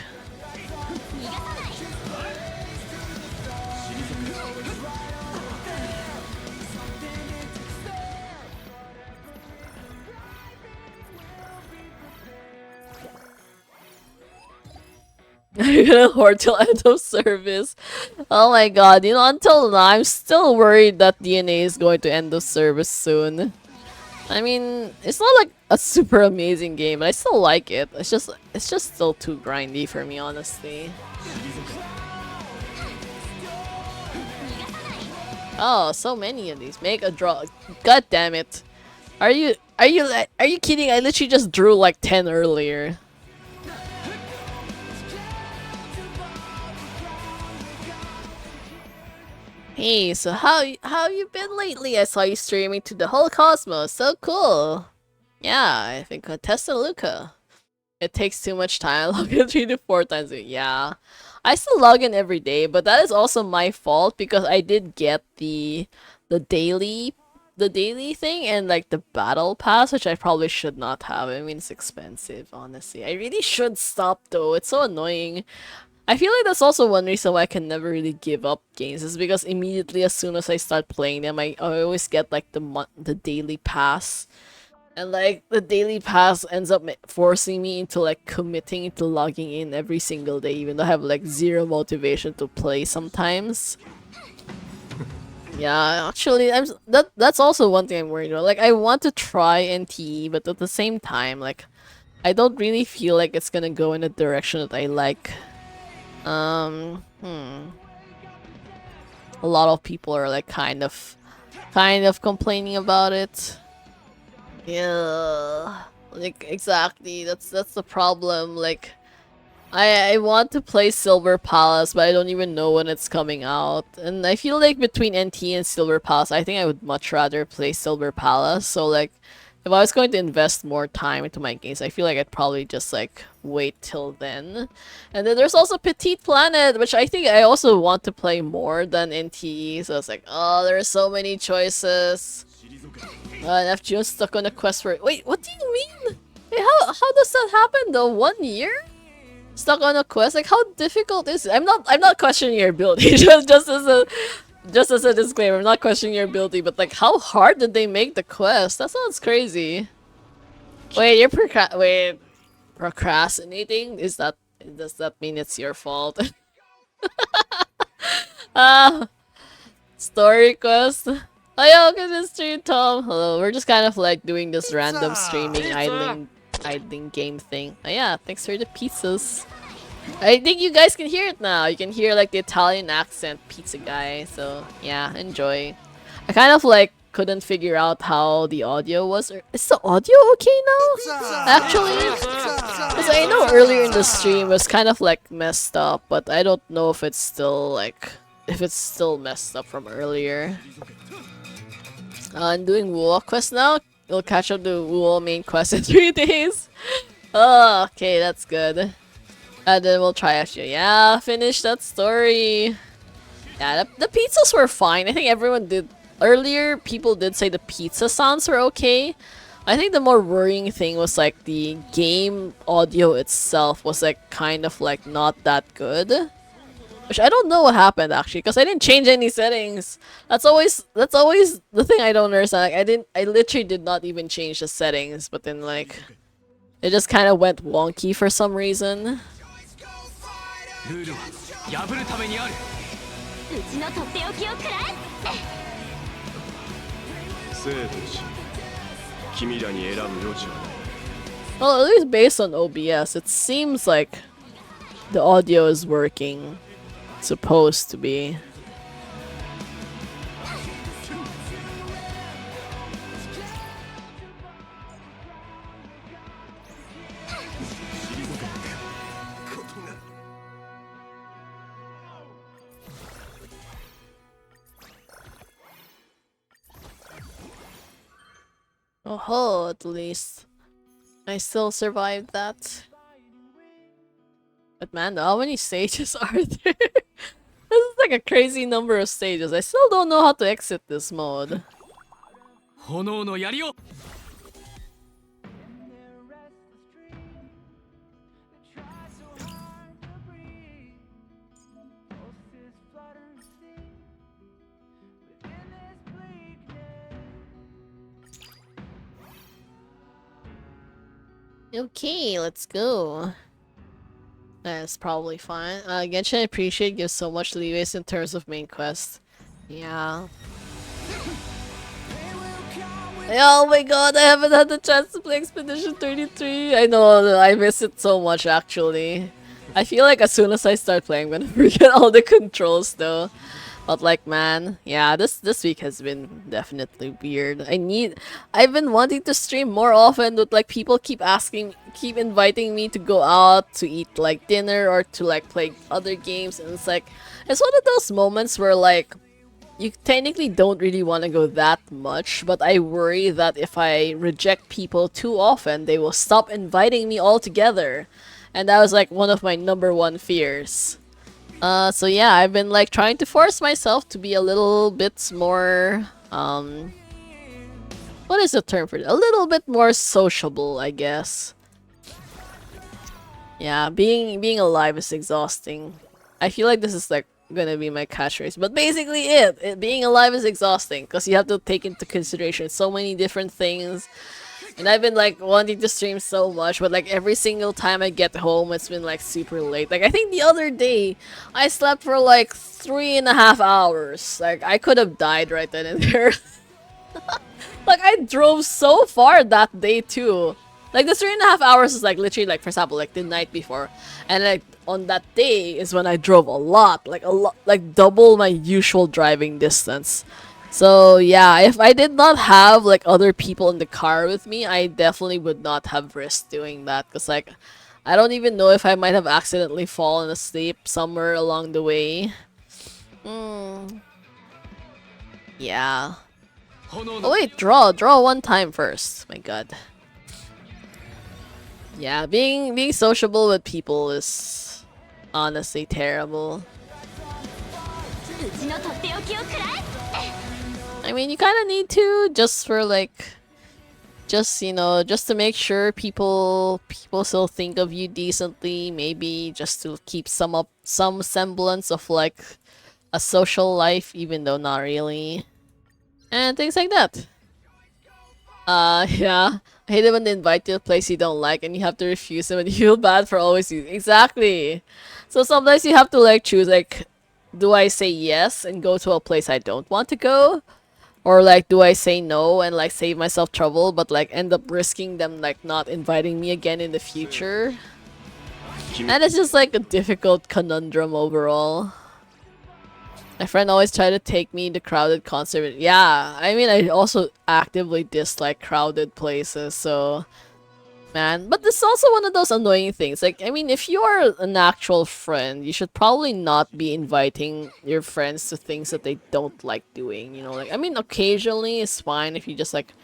You're gonna hoard till end of service. Oh my god, you know, until now, I'm still worried that DNA is going to end of service soon. I mean, it's not like a super amazing game, but I still like it. It's just still too grindy for me, honestly. Oh, so many of these. Make a draw. God damn it. Are you kidding? I literally just drew like 10 earlier. Hey, so how you been lately? I saw you streaming to the whole cosmos. So cool. Yeah, I think Contessa Luca. It takes too much time. I log in 3 to 4 times a week. Yeah. I still log in every day, but that is also my fault because I did get the daily thing and like the battle pass, which I probably should not have. I mean, it's expensive, honestly. I really should stop though. It's so annoying. I feel like that's also one reason why I can never really give up games is because immediately as soon as I start playing them, I always get like the daily pass. And like the daily pass ends up forcing me into like committing to logging in every single day, even though I have like zero motivation to play sometimes. Yeah, actually, that's also one thing I'm worried about. Like, I want to try NTE, but at the same time, like, I don't really feel like it's gonna go in a direction that I like. A lot of people are like kind of complaining about it. Yeah, like exactly. That's the problem. Like, I want to play Silver Palace, but I don't even know when it's coming out. And I feel like between NT and Silver Palace, I think I would much rather play Silver Palace. So like, if I was going to invest more time into my games, I feel like I'd probably just like wait till then. And then there's also Petite Planet, which I think I also want to play more than NT. So it's like, oh, there are so many choices. And FGO's stuck on a quest for... Wait, what do you mean? Wait, how does that happen though? 1 year? Stuck on a quest? Like, how difficult is it? I'm not questioning your ability. just as a disclaimer, I'm not questioning your ability, but like, how hard did they make the quest? That sounds crazy. Wait, you're procrastinating? Does that mean it's your fault? Ah, story quest. Oh yeah, okay, this stream, Tom. Hello, we're just kind of like doing this random streaming, idling game thing. Oh yeah, thanks for the pizzas. I think you guys can hear it now. You can hear like the Italian accent pizza guy. So yeah, enjoy. I kind of like couldn't figure out how the audio was. Is the audio okay now? Actually, because I know earlier in the stream was kind of like messed up, but I don't know if it's still like messed up from earlier. I'm doing walk quest now. We'll catch up the Wool main quest in 3 days. Oh, okay, that's good. And then we'll try actually. Yeah, finish that story. Yeah, the pizzas were fine. I think everyone did. Earlier, people did say the pizza sounds were okay. I think the more worrying thing was like the game audio itself was like kind of like not that good. Which I don't know what happened actually, because I didn't change any settings. That's always the thing I don't understand. Like I literally did not even change the settings, but then like it just kind of went wonky for some reason. ルールは破るためにある。うちのとっておきをくらえ。生と死、君らに選ぶ余地はない。 Well, at least based on OBS, it seems like the audio is working. It's supposed to be. Oh, at least I still survived that. But man, how many stages are there? This is like a crazy number of stages. I still don't know how to exit this mode. 炎の槍を。Okay, let's go. That's probably fine. Genshin Appreciate gives so much leeway in terms of main quest. Yeah. Oh my god, I haven't had the chance to play Expedition 33. I know, I miss it so much actually. I feel like as soon as I start playing, I'm gonna forget all the controls though. But like, man, yeah, this week has been definitely weird. I've been wanting to stream more often, but like people keep inviting me to go out to eat like dinner or to like play other games, and it's one of those moments where like you technically don't really want to go that much, but I worry that if I reject people too often, they will stop inviting me altogether. And that was like one of my #1 fears. So yeah, I've been like trying to force myself to be a little bit more, what is the term for it? A little bit more sociable, I guess. Yeah, being alive is exhausting. I feel like this is like gonna be my catchphrase, but basically being alive is exhausting because you have to take into consideration so many different things. And I've been like wanting to stream so much, but like every single time I get home, it's been like super late. Like I think the other day, I slept for like 3.5 hours. Like I could have died right then and there. Like I drove so far that day too. Like the 3.5 hours is like literally like, for example, like the night before, and like on that day is when I drove a lot, like double my usual driving distance. So yeah, if I did not have like other people in the car with me, I definitely would not have risked doing that, because like I don't even know if I might have accidentally fallen asleep somewhere along the way. Yeah. Oh wait, draw one time first. My god. Yeah, being sociable with people is honestly terrible. I mean, you kind of need to, just for like, just to make sure people still think of you decently. Maybe just to keep some semblance of like a social life, even though not really, and things like that. Yeah. I hate it when they invite you to a place you don't like and you have to refuse them and you feel bad for always using. Exactly. So sometimes you have to like choose, like, do I say yes and go to a place I don't want to go? Or like, do I say no and like save myself trouble but like end up risking them like not inviting me again in the future? And it's just like a difficult conundrum overall. My friend always tried to take me to crowded concert. Yeah, I mean, I also actively dislike crowded places, so... Man, but this is also one of those annoying things. Like, I mean, if you're an actual friend, you should probably not be inviting your friends to things that they don't like doing, you know? Like, I mean, occasionally it's fine if you just, like,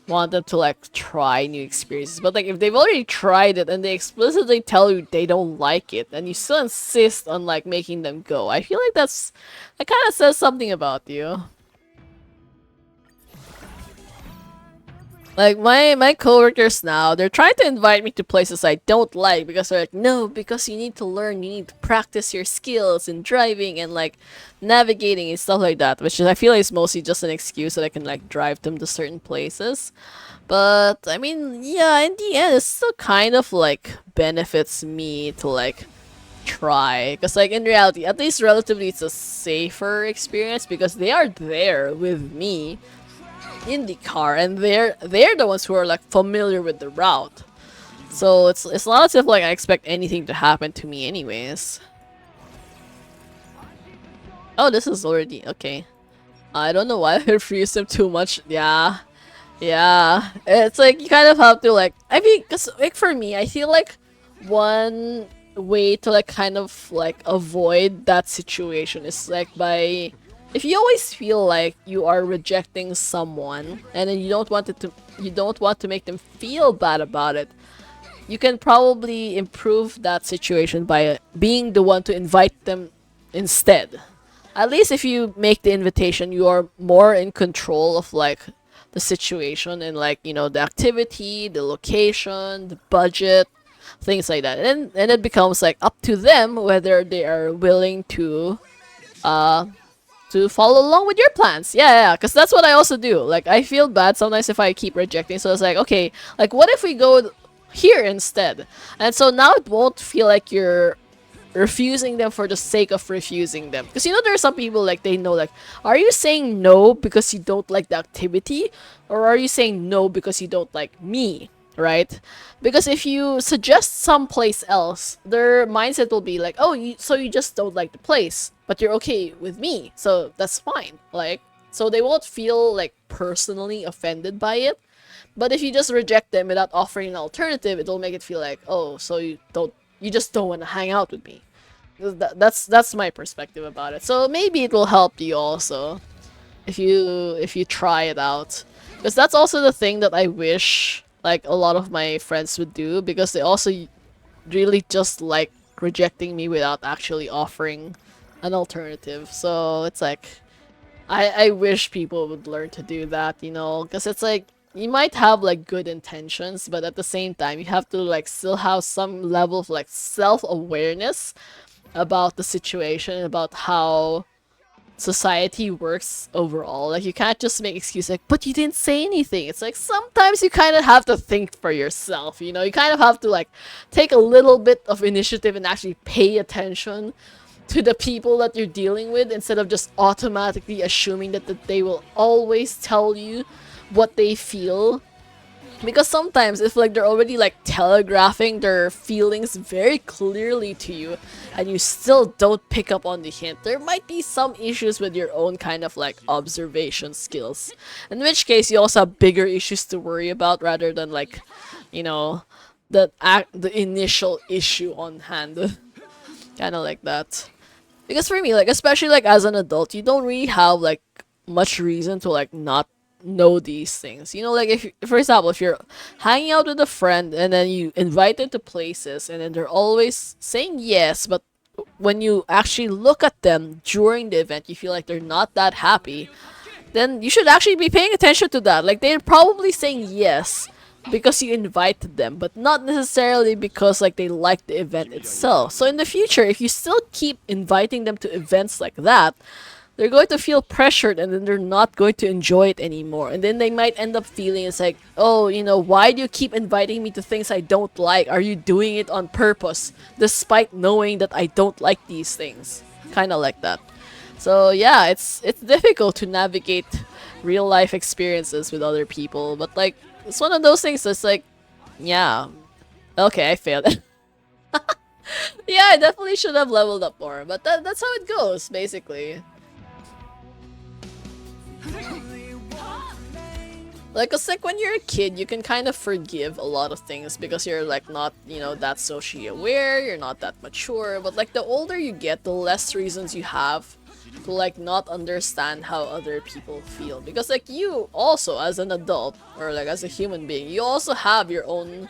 want them to like try new experiences. But like if they've already tried it and they explicitly tell you they don't like it and you still insist on like making them go, I feel like that kind of says something about you. Like my coworkers now, they're trying to invite me to places I don't like because they're like, no, because you need to learn, you need to practice your skills in driving and like navigating and stuff like that, which is, I feel like is mostly just an excuse so that I can like drive them to certain places. But I mean, yeah, in the end, it still kind of like benefits me to like try because like in reality, at least relatively, it's a safer experience because they are there with me in the car and they're the ones who are like familiar with the route, so it's not as if like I expect anything to happen to me anyways. Oh, this is already okay. I don't know why I refuse them too much. Yeah, it's like you kind of have to like, I mean, because like for me, I feel like one way to like kind of like avoid that situation is like by, if you always feel like you are rejecting someone and then you don't want to make them feel bad about it, you can probably improve that situation by being the one to invite them instead. At least if you make the invitation, you are more in control of like the situation and like, you know, the activity, the location, the budget, things like that. And it becomes like up to them whether they are willing uh to follow along with your plans. Yeah, because that's what I also do. Like I feel bad sometimes if I keep rejecting. So it's like, okay, like what if we go here instead? And so now it won't feel like you're refusing them for the sake of refusing them, because you know there are some people like they know like, are you saying no because you don't like the activity or are you saying no because you don't like me, right? Because if you suggest someplace else, their mindset will be like, oh, so you just don't like the place but you're okay with me, so that's fine. Like, so they won't feel like personally offended by it. But if you just reject them without offering an alternative, it'll make it feel like, oh, so you just don't want to hang out with me. That's my perspective about it. So maybe it will help you also if you try it out. Because that's also the thing that I wish like a lot of my friends would do, because they also really just like rejecting me without actually offering an alternative. So it's like I wish people would learn to do that, you know, because it's like you might have like good intentions, but at the same time you have to like still have some level of like self-awareness about the situation, about how society works overall. Like you can't just make excuses like, but you didn't say anything. It's like sometimes you kind of have to think for yourself, you know, you kind of have to like take a little bit of initiative and actually pay attention to the people that you're dealing with instead of just automatically assuming that they will always tell you what they feel. Because sometimes if like they're already like telegraphing their feelings very clearly to you and you still don't pick up on the hint, there might be some issues with your own kind of like observation skills. In which case you also have bigger issues to worry about rather than like, you know, the initial issue on hand. Kind of like that. Because for me, like especially like as an adult, you don't really have like much reason to like not know these things. You know, like if for example, if you're hanging out with a friend and then you invite them to places and then they're always saying yes, but when you actually look at them during the event, you feel like they're not that happy, then you should actually be paying attention to that. Like they're probably saying yes because you invited them, but not necessarily because like they like the event itself. So in the future, if you still keep inviting them to events like that, they're going to feel pressured and then they're not going to enjoy it anymore. And then they might end up feeling it's like, oh, you know, why do you keep inviting me to things I don't like? Are you doing it on purpose despite knowing that I don't like these things? Kind of like that. So yeah, it's difficult to navigate real life experiences with other people, but like it's one of those things that's like, yeah, okay, I failed. Yeah, I definitely should have leveled up more, but that's how it goes, basically. Like, cause like when you're a kid, you can kind of forgive a lot of things because you're like not, you know, that socially aware, you're not that mature. But like the older you get, the less reasons you have to like not understand how other people feel. Because like you also, as an adult or like as a human being, you also have your own,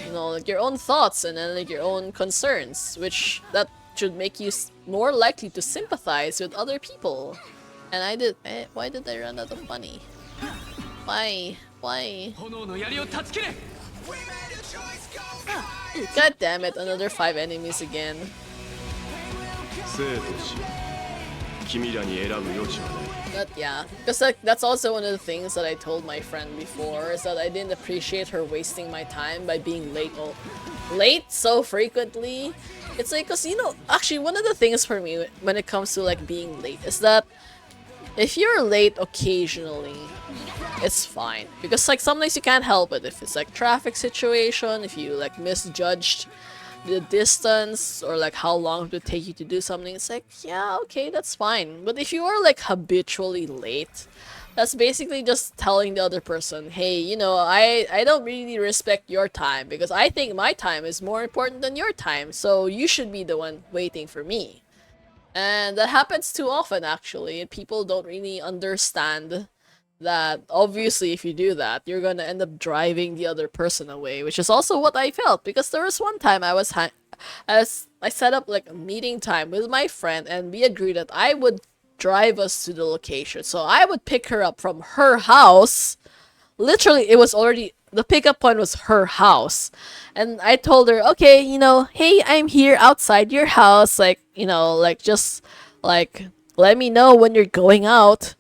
you know, like your own thoughts and then like your own concerns, which that should make you more likely to sympathize with other people. And I did. Why did I run out of money? Why? Why? 炎の槍を断ち切れ God damn it! Another 5 enemies again. 生と死君らに選ぶ余地はない But yeah, because like that's also one of the things that I told my friend before is that I didn't appreciate her wasting my time by being late so frequently. It's like, cause you know, actually one of the things for me when it comes to like being late is that if you're late occasionally, it's fine. Because like sometimes you can't help it. If it's like traffic situation, if you like misjudged the distance or like how long it would take you to do something, it's like, yeah, okay, that's fine. But if you are like habitually late, that's basically just telling the other person, hey, you know, I don't really respect your time because I think my time is more important than your time, so you should be the one waiting for me. And that happens too often, actually, and people don't really understand that obviously if you do that, you're gonna end up driving the other person away, which is also what I felt, because there was one time I set up like a meeting time with my friend, and we agreed that I would drive us to the location. So I would pick her up from her house. Literally, it was already, the pickup point was her house. And I told her, okay, you know, hey, I'm here outside your house. Like, you know, like, just, like, let me know when you're going out.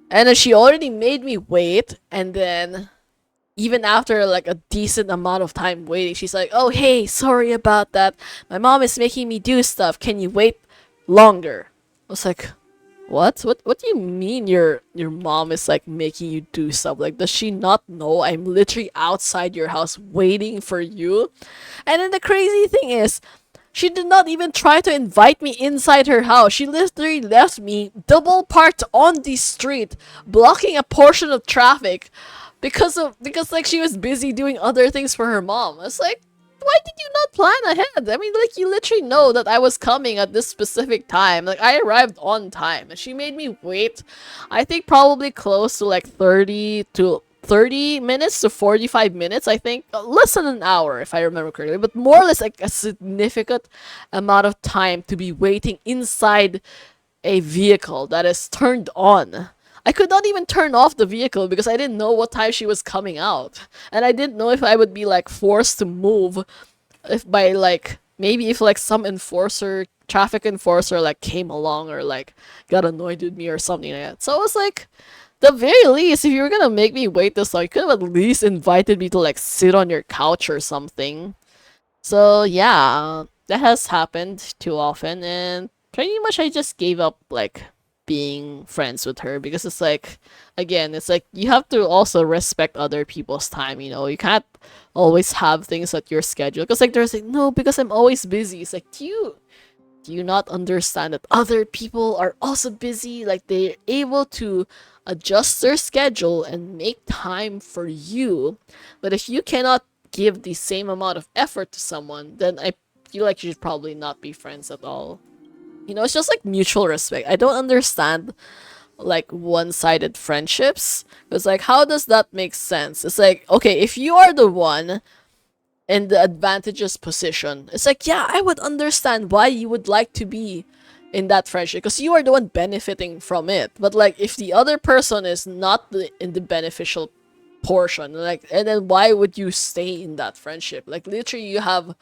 And then she already made me wait. And then, even after, like, a decent amount of time waiting, she's like, oh, hey, sorry about that. My mom is making me do stuff. Can you wait longer? I was like, what? What do you mean your mom is like making you do stuff? Like, does she not know I'm literally outside your house waiting for you? And then the crazy thing is, she did not even try to invite me inside her house. She literally left me double parked on the street, blocking a portion of traffic because like she was busy doing other things for her mom. I was like, why did you not plan ahead? I mean, like, you literally know that I was coming at this specific time. Like, I arrived on time, and she made me wait, I think probably close to, like, 30 minutes to 45 minutes, I think. Less than an hour, if I remember correctly. But more or less, like, a significant amount of time to be waiting inside a vehicle that is turned on. I could not even turn off the vehicle because I didn't know what time she was coming out. And I didn't know if I would be like forced to move if by like maybe if like some traffic enforcer like came along or like got annoyed with me or something like that. So I was like, the very least, if you were gonna make me wait this long, you could have at least invited me to like sit on your couch or something. So yeah, that has happened too often, and pretty much I just gave up like being friends with her because it's like, again, it's like you have to also respect other people's time, you know. You can't always have things at your schedule because like there's like, no, because I'm always busy. It's like, do you not understand that other people are also busy? Like, they're able to adjust their schedule and make time for you, but if you cannot give the same amount of effort to someone, then I feel like you should probably not be friends at all. You know, it's just like mutual respect. I don't understand like one-sided friendships. It's like, how does that make sense? It's like, okay, if you are the one in the advantageous position, it's like, yeah, I would understand why you would like to be in that friendship because you are the one benefiting from it. But like, if the other person is not in the beneficial portion, like, and then why would you stay in that friendship? Like, literally, you have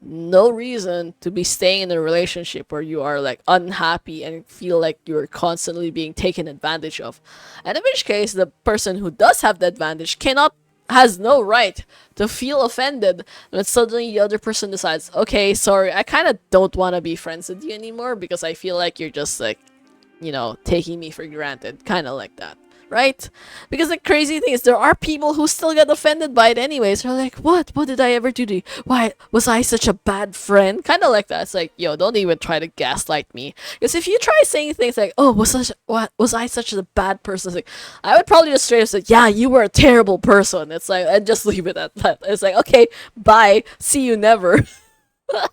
no reason to be staying in a relationship where you are like unhappy and feel like you're constantly being taken advantage of. And in which case, the person who does have the advantage has no right to feel offended when suddenly the other person decides, okay, sorry, I kind of don't want to be friends with you anymore because I feel like you're just like, you know, taking me for granted, kind of like that. right? Because the crazy thing is, there are people who still get offended by it anyways. They're like, what? What did I ever do to you? Why was I such a bad friend? Kind of like that. It's like, yo, don't even try to gaslight me. Because if you try saying things like, oh, was I such a bad person? It's like, I would probably just straight up say, yeah, you were a terrible person. It's like, and just leave it at that. It's like, okay, bye, see you never. I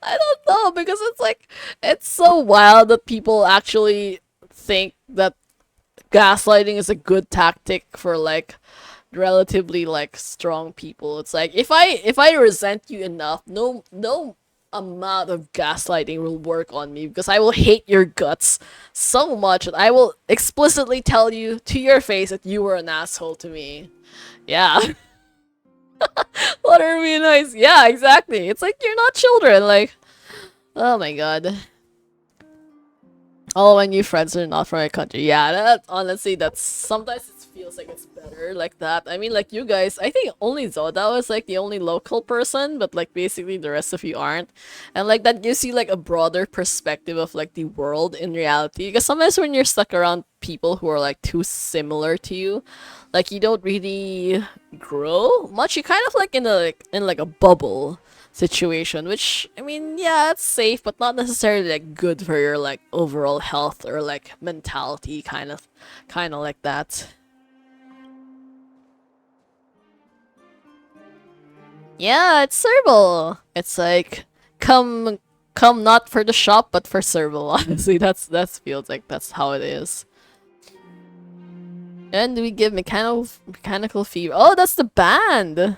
don't know, because it's like, it's so wild that people actually think that gaslighting is a good tactic for like relatively like strong people. It's like, if I resent you enough, no amount of gaslighting will work on me, because I will hate your guts so much that I will explicitly tell you to your face that you were an asshole to me. Yeah. What are we nice? Yeah, exactly. It's like, you're not children. Like, oh my god. All my new friends are not from my country. Yeah, that honestly, that's sometimes it feels like it's better like that. I mean, like you guys, I think only Zoda was like the only local person, but like basically the rest of you aren't, and like that gives you like a broader perspective of like the world in reality. Because sometimes when you're stuck around people who are like too similar to you, like you don't really grow much. You kind of like in like a bubble situation, which I mean, yeah, it's safe, but not necessarily like good for your like overall health or like mentality, kind of like that. Yeah, it's Serval. It's like, come not for the shop but for Serval. Honestly, that feels like that's how it is. And we give mechanical fever. Oh, that's the band.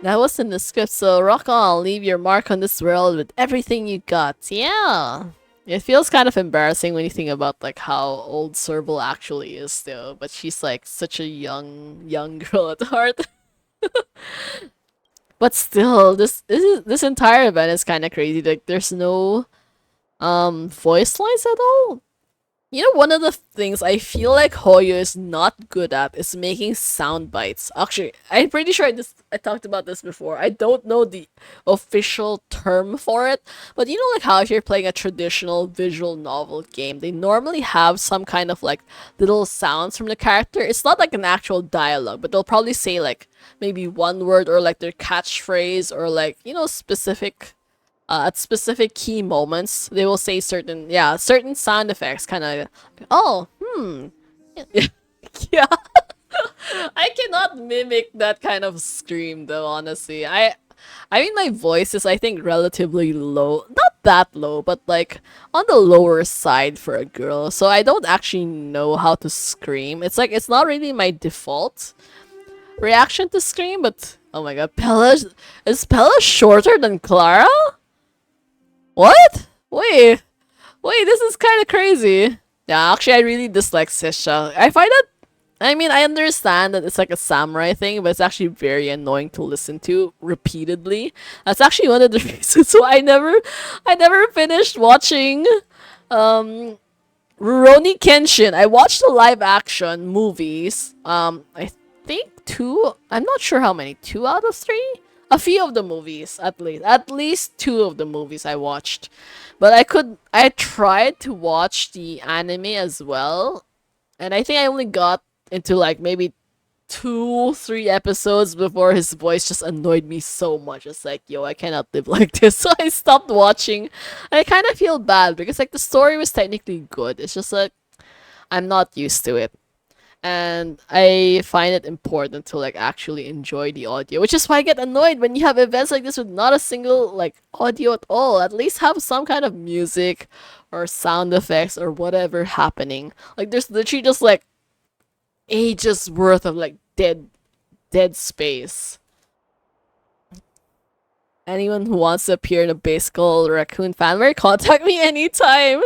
That was in the script, so rock on, leave your mark on this world with everything you got. Yeah. It feels kind of embarrassing when you think about like how old Serval actually is though, but she's like such a young girl at heart. But still, this entire event is kind of crazy. Like there's no voice lines at all. You know, one of the things I feel like Hoyo is not good at is making sound bites. Actually, I'm pretty sure I talked about this before. I don't know the official term for it, but you know, like how if you're playing a traditional visual novel game, they normally have some kind of like little sounds from the character. It's not like an actual dialogue, but they'll probably say like maybe one word or like their catchphrase or like, you know, specific at specific key moments, they will say certain sound effects, kind of. Oh, yeah, yeah. I cannot mimic that kind of scream though. Honestly, I mean, my voice is, I think, relatively low. Not that low, but like on the lower side for a girl. So I don't actually know how to scream. It's like it's not really my default reaction to scream. But oh my god, is Pella shorter than Clara? What? Wait, this is kind of crazy. Yeah, actually, I really dislike Sisha. I find that, I mean, I understand that it's like a samurai thing, but it's actually very annoying to listen to repeatedly. That's actually one of the reasons why I never finished watching, um, Rurouni Kenshin. I watched the live action movies. I think two. I'm not sure how many. 2 out of 3. A few of the movies, at least 2 of the movies I watched. But I tried to watch the anime as well, and I think I only got into like maybe 2, 3 episodes before his voice just annoyed me so much. It's like, yo, I cannot live like this. So I stopped watching. I kind of feel bad because like the story was technically good. It's just like I'm not used to it. And I find it important to like actually enjoy the audio, which is why I get annoyed when you have events like this with not a single like audio at all. At least have some kind of music or sound effects or whatever happening. Like there's literally just like ages worth of like dead space. Anyone who wants to appear in a Baseball Raccoon fanware, contact me anytime.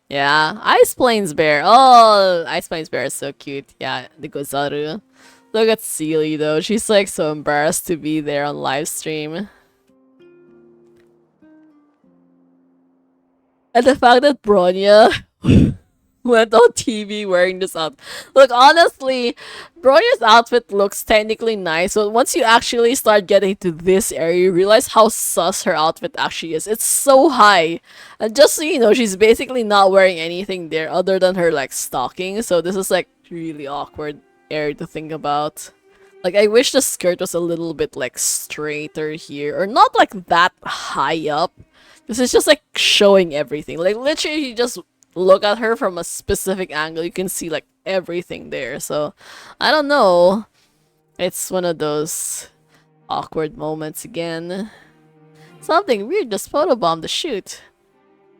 Yeah, Ice Plains Bear. Oh, Ice Plains Bear is so cute. Yeah, the Gozaru. Look at Seely though. She's like so embarrassed to be there on live stream. And the fact that Bronya went on TV wearing this outfit. Look, honestly, Bronya's outfit looks technically nice, but once you actually start getting to this area, you realize how sus her outfit actually is. It's so high. And just so you know, she's basically not wearing anything there other than her, like, stockings. So this is, like, really awkward area to think about. Like, I wish the skirt was a little bit, like, straighter here. Or not, like, that high up. This is just, like, showing everything. Like, literally, you just look at her from a specific angle, you can see, like, everything there. So, I don't know. It's one of those awkward moments again. Something weird just photobombed the shoot.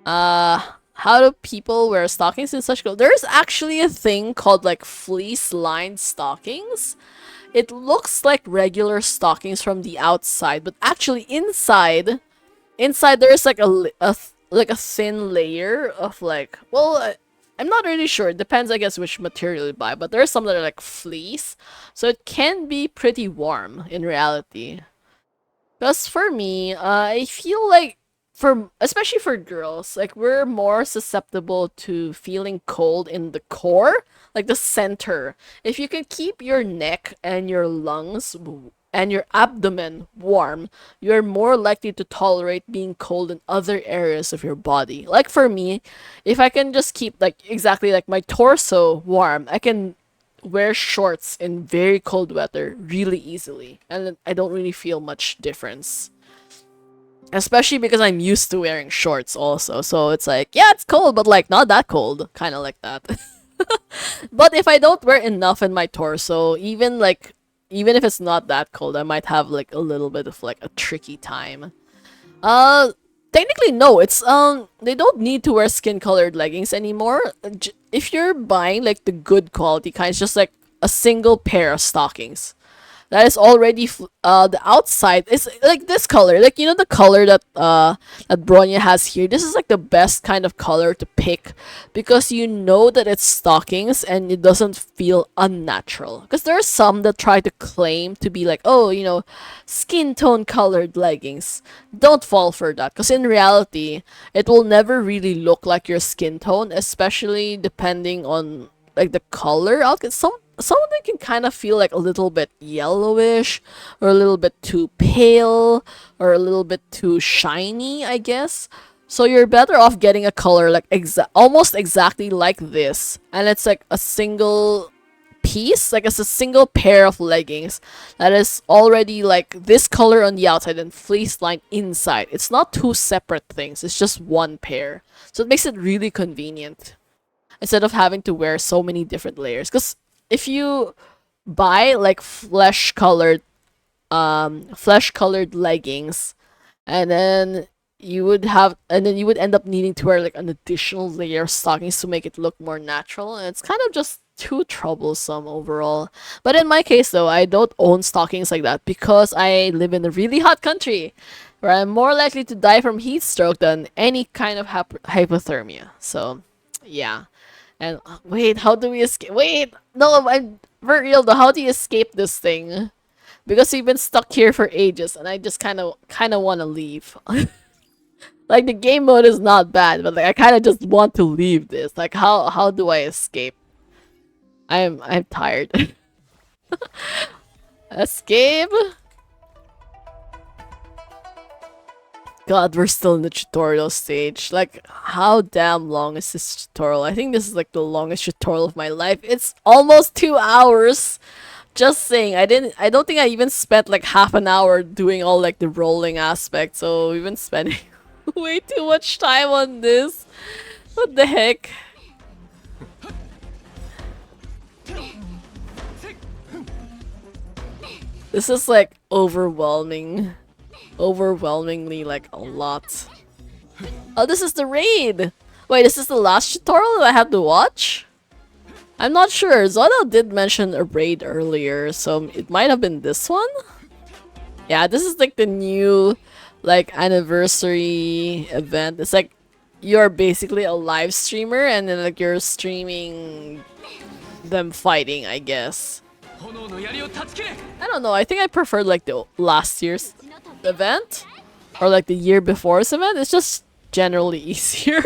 How do people wear stockings in such clothes? There's actually a thing called, like, fleece-lined stockings. It looks like regular stockings from the outside, but actually inside there's like a thin layer of, like, well, I'm not really sure. It depends, I guess, which material you buy, but there's some that are like fleece, so it can be pretty warm in reality. Because for me, I feel like especially for girls, like, we're more susceptible to feeling cold in the core, like the center. If you can keep your neck and your lungs and your abdomen warm, you're more likely to tolerate being cold in other areas of your body. Like for me, if I can just keep, like, exactly like my torso warm, I can wear shorts in very cold weather really easily, and I don't really feel much difference. Especially because I'm used to wearing shorts also. So it's like, yeah, it's cold, but, like, not that cold. Kind of like that. But if I don't wear enough in my torso, even if it's not that cold, I might have, like, a little bit of, like, a tricky time. Technically, no. It's, they don't need to wear skin-colored leggings anymore. If you're buying, like, the good quality kind, it's just, like, a single pair of stockings that is already the outside is like this color, like, you know, the color that that Bronya has here. This is like the best kind of color to pick because you know that it's stockings and it doesn't feel unnatural, because there are some that try to claim to be like, oh, you know, skin tone colored leggings. Don't fall for that, because in reality it will never really look like your skin tone, especially depending on, like, the color. Some of them can kind of feel like a little bit yellowish, or a little bit too pale, or a little bit too shiny, I guess. So you're better off getting a color like almost exactly like this, and it's like a single piece, like it's a single pair of leggings that is already like this color on the outside and fleece line inside. It's not two separate things, it's just one pair. So it makes it really convenient instead of having to wear so many different layers. Because if you buy like flesh colored leggings, and then you would end up needing to wear like an additional layer of stockings to make it look more natural, and it's kind of just too troublesome overall. But in my case though, I don't own stockings like that because I live in a really hot country where I'm more likely to die from heat stroke than any kind of hypothermia. So yeah. And wait, how do we escape? Wait, no, I'm for real though. How do you escape this thing? Because we've been stuck here for ages, and I just kind of want to leave. Like, the game mode is not bad, but like I kind of just want to leave this. Like, how do I escape? I'm tired. Escape. God, we're still in the tutorial stage. Like, how damn long is this tutorial? I think this is like the longest tutorial of my life. It's almost 2 hours. Just saying, I don't think I even spent like half an hour doing all like the rolling aspect. So we've been spending way too much time on this. What the heck? This is like overwhelmingly like a lot. Oh, this is the raid! Wait, is this the last tutorial that I have to watch? I'm not sure. Zono did mention a raid earlier, so it might have been this one? Yeah, this is like the new like anniversary event. It's like you're basically a live streamer and then like you're streaming them fighting, I guess. I don't know, I think I preferred like the last year's event or like the year before's event. It's just generally easier.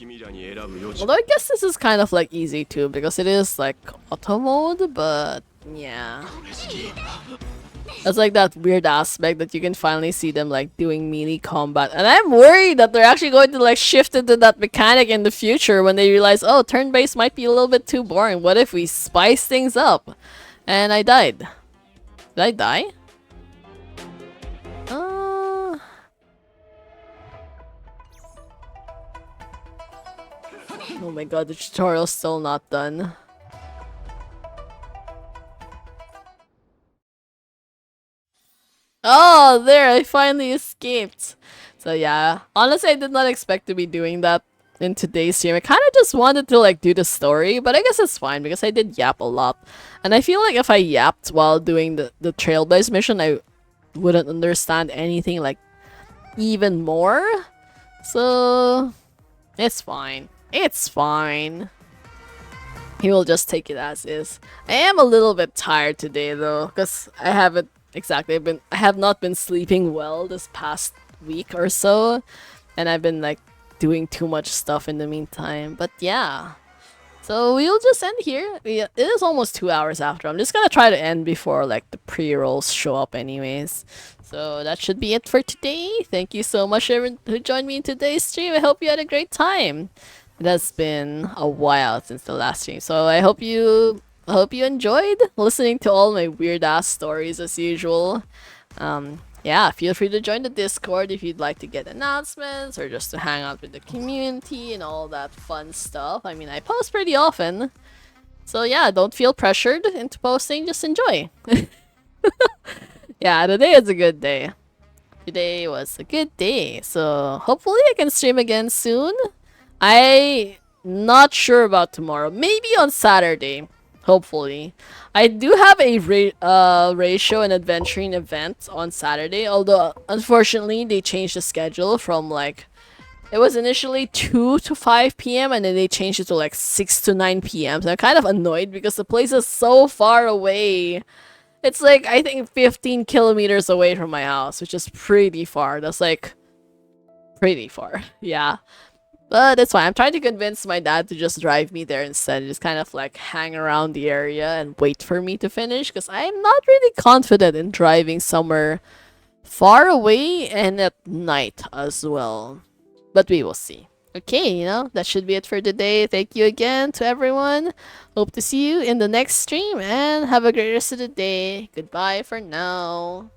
君らに選ぶ余地 Although I guess this is kind of like easy too because it is like auto mode, but yeah. It's like that weird aspect that you can finally see them like doing melee combat. And I'm worried that they're actually going to like shift into that mechanic in the future when they realize, oh, turn-based might be a little bit too boring. What if we spice things up? And I died. Did I die? Oh my god, the tutorial's still not done. Oh, there, I finally escaped. So yeah, honestly, I did not expect to be doing that in today's stream. I kind of just wanted to like do the story, but I guess it's fine because I did yap a lot. And I feel like if I yapped while doing the Trailblaze mission, I wouldn't understand anything like even more. So it's fine. It's fine. He will just take it as is. I am a little bit tired today though, because I haven't exactly I have not been sleeping well this past week or so, and I've been like doing too much stuff in the meantime. But yeah. So we'll just end here. Yeah, it is almost 2 hours after. I'm just gonna try to end before like the pre-rolls show up anyways. So that should be it for today. Thank you so much everyone who joined me in today's stream. I hope you had a great time. It has been a while since the last stream, so I hope you enjoyed listening to all my weird ass stories as usual. Yeah, feel free to join the Discord if you'd like to get announcements or just to hang out with the community and all that fun stuff. I mean, I post pretty often, so yeah, don't feel pressured into posting. Just enjoy. Yeah, today is a good day. Today was a good day, so hopefully I can stream again soon. I not sure about tomorrow. Maybe on Saturday. Hopefully. I do have a ratio and adventuring event on Saturday. Although, unfortunately, they changed the schedule from like... It was initially 2 to 5 p.m. and then they changed it to like 6 to 9 p.m. So I'm kind of annoyed because the place is so far away. It's like, I think 15 kilometers away from my house, which is pretty far. That's like... pretty far. Yeah. But it's fine. I'm trying to convince my dad to just drive me there instead. Just kind of like hang around the area and wait for me to finish. Because I'm not really confident in driving somewhere far away and at night as well. But we will see. Okay, you know, that should be it for today. Thank you again to everyone. Hope to see you in the next stream. And have a great rest of the day. Goodbye for now.